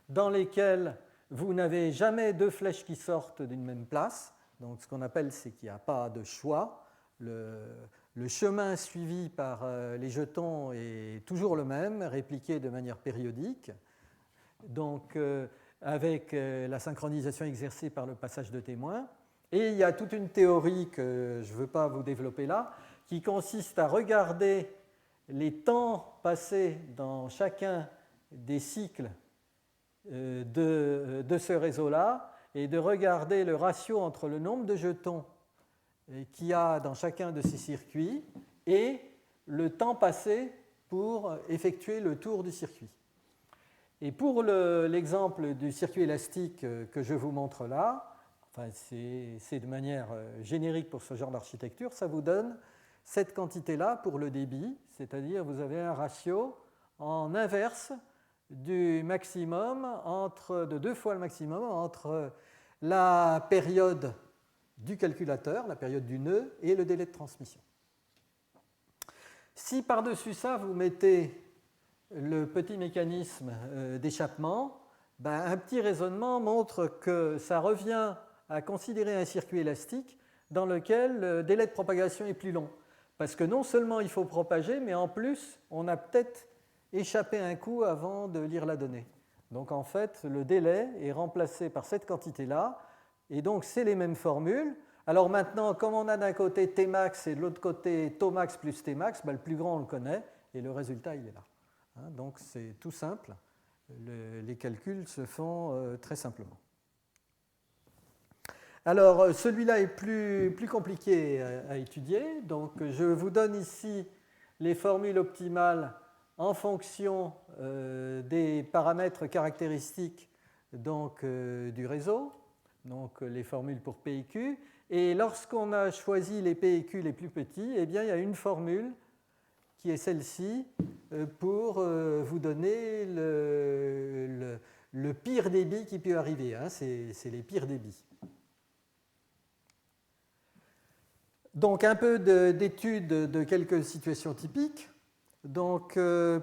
dans lesquels vous n'avez jamais deux flèches qui sortent d'une même place. Donc, ce qu'on appelle, c'est qu'il n'y a pas de choix. Le chemin suivi par les jetons est toujours le même, répliqué de manière périodique. Donc, avec la synchronisation exercée par le passage de témoins. Et il y a toute une théorie que je ne veux pas vous développer là, qui consiste à regarder les temps passés dans chacun des cycles de ce réseau-là et de regarder le ratio entre le nombre de jetons qu'il y a dans chacun de ces circuits et le temps passé pour effectuer le tour du circuit. Et pour l'exemple du circuit élastique que je vous montre là, enfin c'est de manière générique pour ce genre d'architecture, ça vous donne cette quantité-là pour le débit, c'est-à-dire vous avez un ratio en inverse du maximum, de 2 fois le maximum entre la période du calculateur, la période du nœud, et le délai de transmission. Si par-dessus ça, vous mettez le petit mécanisme d'échappement, un petit raisonnement montre que ça revient à considérer un circuit élastique dans lequel le délai de propagation est plus long. Parce que non seulement il faut propager, mais en plus, on a peut-être échappé un coup avant de lire la donnée. Donc en fait, le délai est remplacé par cette quantité-là, et donc c'est les mêmes formules. Alors maintenant, comme on a d'un côté Tmax et de l'autre côté Tomax plus Tmax, le plus grand on le connaît, et le résultat il est là. Donc c'est tout simple, les calculs se font très simplement. Alors celui-là est plus compliqué à étudier, donc je vous donne ici les formules optimales en fonction des paramètres caractéristiques donc, du réseau, donc les formules pour PIQ, et lorsqu'on a choisi les PIQ les plus petits, eh bien, il y a une formule qui est celle-ci, pour vous donner le pire débit qui peut arriver. Hein, c'est les pires débits. Donc, un peu d'étude de quelques situations typiques. Donc,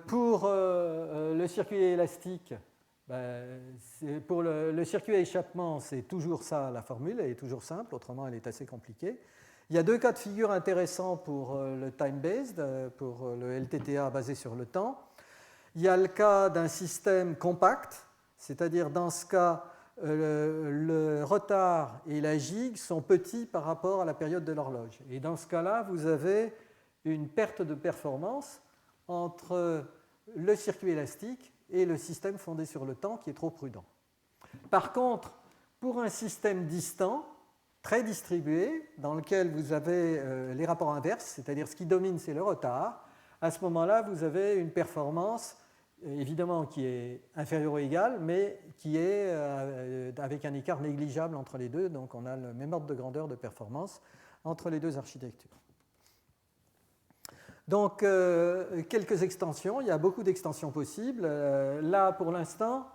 pour le circuit élastique, pour le circuit à échappement, c'est toujours ça la formule, elle est toujours simple, autrement elle est assez compliquée. Il y a deux cas de figure intéressants pour le time-based, pour le LTTA basé sur le temps. Il y a le cas d'un système compact, c'est-à-dire dans ce cas, le retard et la gigue sont petits par rapport à la période de l'horloge. Et dans ce cas-là, vous avez une perte de performance entre le circuit élastique et le système fondé sur le temps qui est trop prudent. Par contre, pour un système distant, très distribué, dans lequel vous avez les rapports inverses, c'est-à-dire ce qui domine, c'est le retard. À ce moment-là, vous avez une performance, évidemment, qui est inférieure ou égale, mais qui est avec un écart négligeable entre les deux. Donc, on a le même ordre de grandeur de performance entre les deux architectures. Donc, quelques extensions. Il y a beaucoup d'extensions possibles. Là, pour l'instant,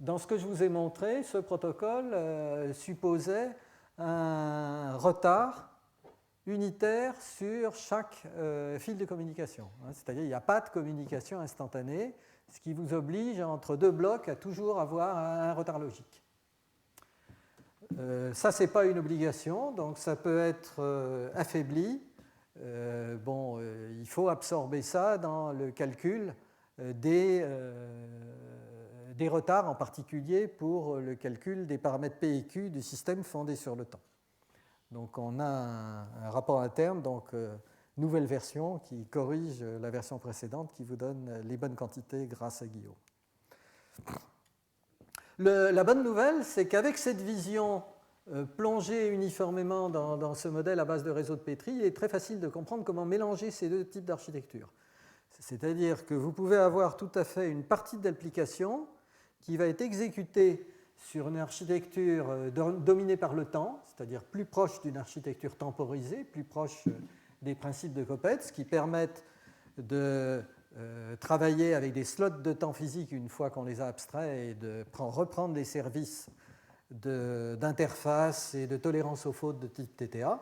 dans ce que je vous ai montré, ce protocole supposait un retard unitaire sur chaque fil de communication. C'est-à-dire qu'il n'y a pas de communication instantanée, ce qui vous oblige entre deux blocs à toujours avoir un retard logique. Ça, ce n'est pas une obligation, donc ça peut être affaibli. Il faut absorber ça dans le calcul des retards, en particulier pour le calcul des paramètres P et Q du système fondé sur le temps. Donc on a un rapport interne, nouvelle version qui corrige la version précédente, qui vous donne les bonnes quantités grâce à Guillaume. La bonne nouvelle, c'est qu'avec cette vision plongée uniformément dans ce modèle à base de réseau de Petri, il est très facile de comprendre comment mélanger ces deux types d'architecture. C'est-à-dire que vous pouvez avoir tout à fait une partie de l'application qui va être exécutée sur une architecture dominée par le temps, c'est-à-dire plus proche d'une architecture temporisée, plus proche des principes de Kopets, qui permettent de travailler avec des slots de temps physique une fois qu'on les a abstraits et de reprendre des services d'interface et de tolérance aux fautes de type TTA,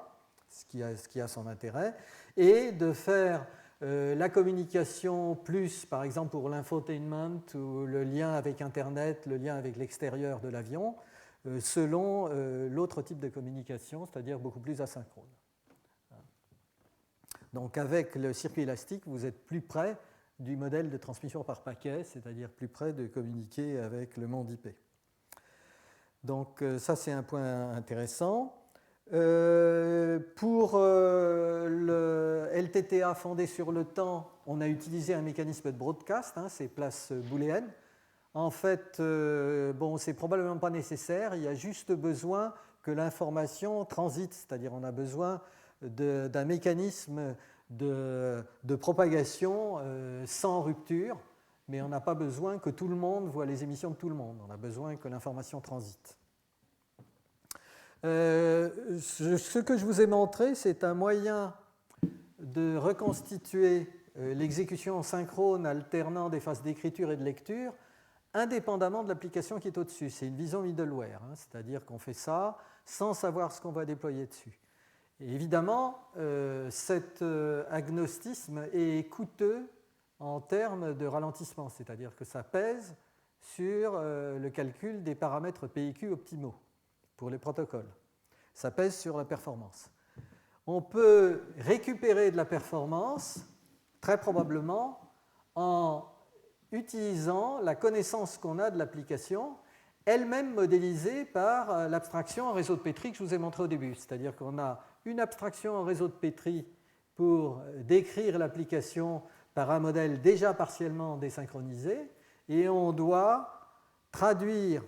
ce qui a son intérêt, et de faire la communication plus, par exemple pour l'infotainment ou le lien avec Internet, le lien avec l'extérieur de l'avion, selon l'autre type de communication, c'est-à-dire beaucoup plus asynchrone. Donc avec le circuit élastique, vous êtes plus près du modèle de transmission par paquet, c'est-à-dire plus près de communiquer avec le monde IP. Donc ça, c'est un point intéressant. Pour le LTTA fondé sur le temps, on a utilisé un mécanisme de broadcast, ces places booléennes. En fait, c'est probablement pas nécessaire, il y a juste besoin que l'information transite, c'est-à-dire on a besoin d'un mécanisme de propagation sans rupture, mais on n'a pas besoin que tout le monde voit les émissions de tout le monde, on a besoin que l'information transite. Ce que je vous ai montré, c'est un moyen de reconstituer l'exécution synchrone alternant des phases d'écriture et de lecture indépendamment de l'application qui est au-dessus. C'est une vision middleware, c'est-à-dire qu'on fait ça sans savoir ce qu'on va déployer dessus. Et évidemment, cet agnostisme est coûteux en termes de ralentissement, c'est-à-dire que ça pèse sur le calcul des paramètres PIQ optimaux pour les protocoles. Ça pèse sur la performance. On peut récupérer de la performance, très probablement, en utilisant la connaissance qu'on a de l'application, elle-même modélisée par l'abstraction en réseau de Petri que je vous ai montré au début. C'est-à-dire qu'on a une abstraction en réseau de Petri pour décrire l'application par un modèle déjà partiellement désynchronisé, et on doit traduire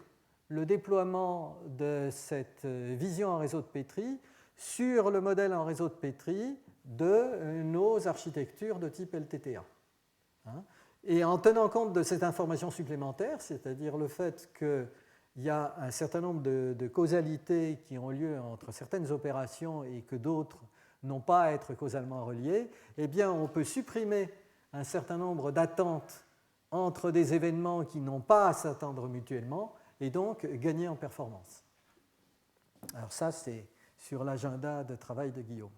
le déploiement de cette vision en réseau de Petri sur le modèle en réseau de Petri de nos architectures de type LTTA. Et en tenant compte de cette information supplémentaire, c'est-à-dire le fait qu'il y a un certain nombre de causalités qui ont lieu entre certaines opérations et que d'autres n'ont pas à être causalement reliées, eh bien on peut supprimer un certain nombre d'attentes entre des événements qui n'ont pas à s'attendre mutuellement et donc gagner en performance. Alors ça, c'est sur l'agenda de travail de Guillaume.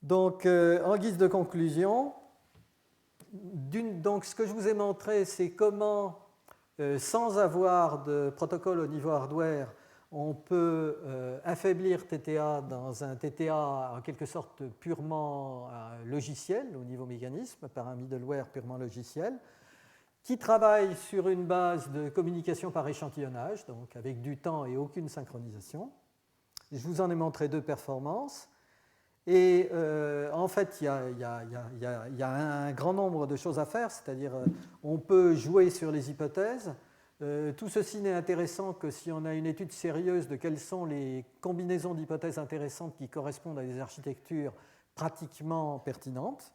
Donc, en guise de conclusion, donc ce que je vous ai montré, c'est comment, sans avoir de protocole au niveau hardware, on peut affaiblir TTA dans un TTA en quelque sorte purement logiciel au niveau mécanisme, par un middleware purement logiciel, qui travaille sur une base de communication par échantillonnage, donc avec du temps et aucune synchronisation. Je vous en ai montré deux performances. Et en fait, il y a un grand nombre de choses à faire, c'est-à-dire on peut jouer sur les hypothèses. Tout ceci n'est intéressant que si on a une étude sérieuse de quelles sont les combinaisons d'hypothèses intéressantes qui correspondent à des architectures pratiquement pertinentes.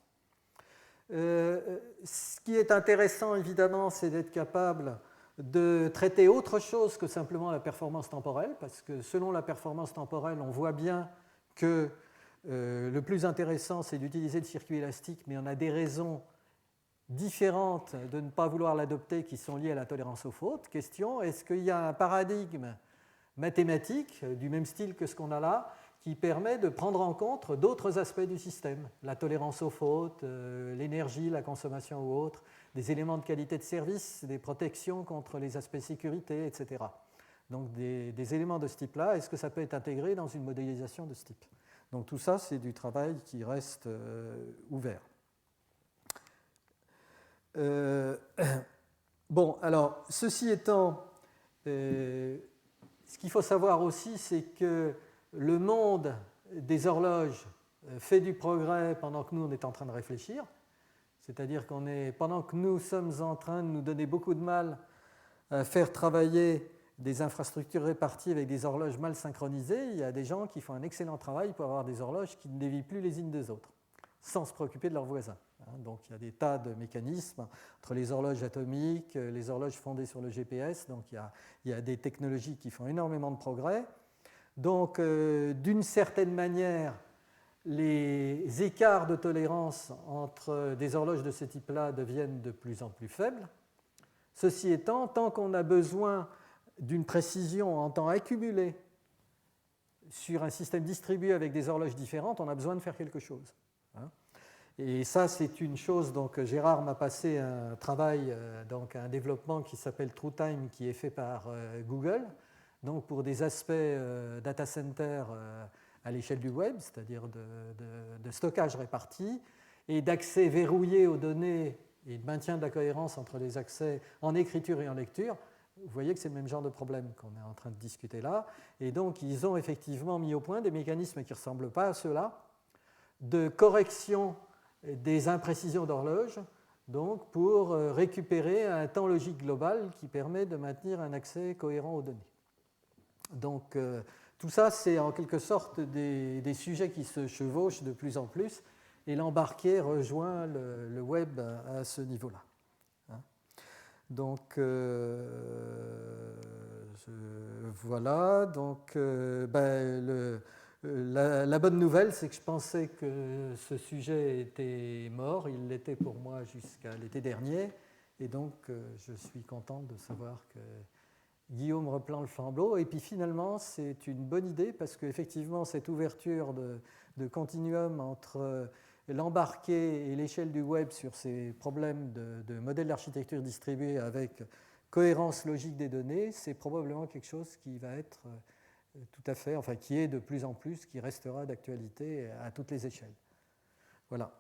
Ce qui est intéressant, évidemment, c'est d'être capable de traiter autre chose que simplement la performance temporelle, parce que selon la performance temporelle, on voit bien que le plus intéressant, c'est d'utiliser le circuit élastique, mais on a des raisons différentes de ne pas vouloir l'adopter qui sont liées à la tolérance aux fautes. Question, est-ce qu'il y a un paradigme mathématique du même style que ce qu'on a là, qui permet de prendre en compte d'autres aspects du système, la tolérance aux fautes, l'énergie, la consommation ou autres, des éléments de qualité de service, des protections contre les aspects sécurité, etc. Donc des éléments de ce type-là, est-ce que ça peut être intégré dans une modélisation de ce type? Donc tout ça, c'est du travail qui reste ouvert. Bon, alors, ceci étant, ce qu'il faut savoir aussi, c'est que le monde des horloges fait du progrès pendant que nous, on est en train de réfléchir. C'est-à-dire pendant que nous sommes en train de nous donner beaucoup de mal à faire travailler des infrastructures réparties avec des horloges mal synchronisées, il y a des gens qui font un excellent travail pour avoir des horloges qui ne dévient plus les unes des autres, sans se préoccuper de leurs voisins. Donc il y a des tas de mécanismes entre les horloges atomiques, les horloges fondées sur le GPS, donc il y a des technologies qui font énormément de progrès. Donc d'une certaine manière, les écarts de tolérance entre des horloges de ce type-là deviennent de plus en plus faibles. Ceci étant, tant qu'on a besoin d'une précision en temps accumulé sur un système distribué avec des horloges différentes, on a besoin de faire quelque chose. Et ça, c'est une chose, donc Gérard m'a passé un travail, donc un développement qui s'appelle TrueTime, qui est fait par Google, donc pour des aspects data center à l'échelle du web, c'est-à-dire de stockage réparti, et d'accès verrouillé aux données et de maintien de la cohérence entre les accès en écriture et en lecture. Vous voyez que c'est le même genre de problème qu'on est en train de discuter là. Et donc, ils ont effectivement mis au point des mécanismes qui ne ressemblent pas à ceux-là, de correction des imprécisions d'horloge, donc pour récupérer un temps logique global qui permet de maintenir un accès cohérent aux données. Donc, tout ça, c'est en quelque sorte des sujets qui se chevauchent de plus en plus, et l'embarqué rejoint le web à ce niveau-là. Donc, voilà. Donc, la bonne nouvelle, c'est que je pensais que ce sujet était mort. Il l'était pour moi jusqu'à l'été dernier. Et donc, je suis content de savoir que Guillaume reprend le flambeau. Et puis finalement, c'est une bonne idée parce qu'effectivement, cette ouverture de continuum entre l'embarqué et l'échelle du web sur ces problèmes de modèles d'architecture distribuée avec cohérence logique des données, c'est probablement quelque chose qui va être tout à fait, enfin qui est de plus en plus, qui restera d'actualité à toutes les échelles. Voilà.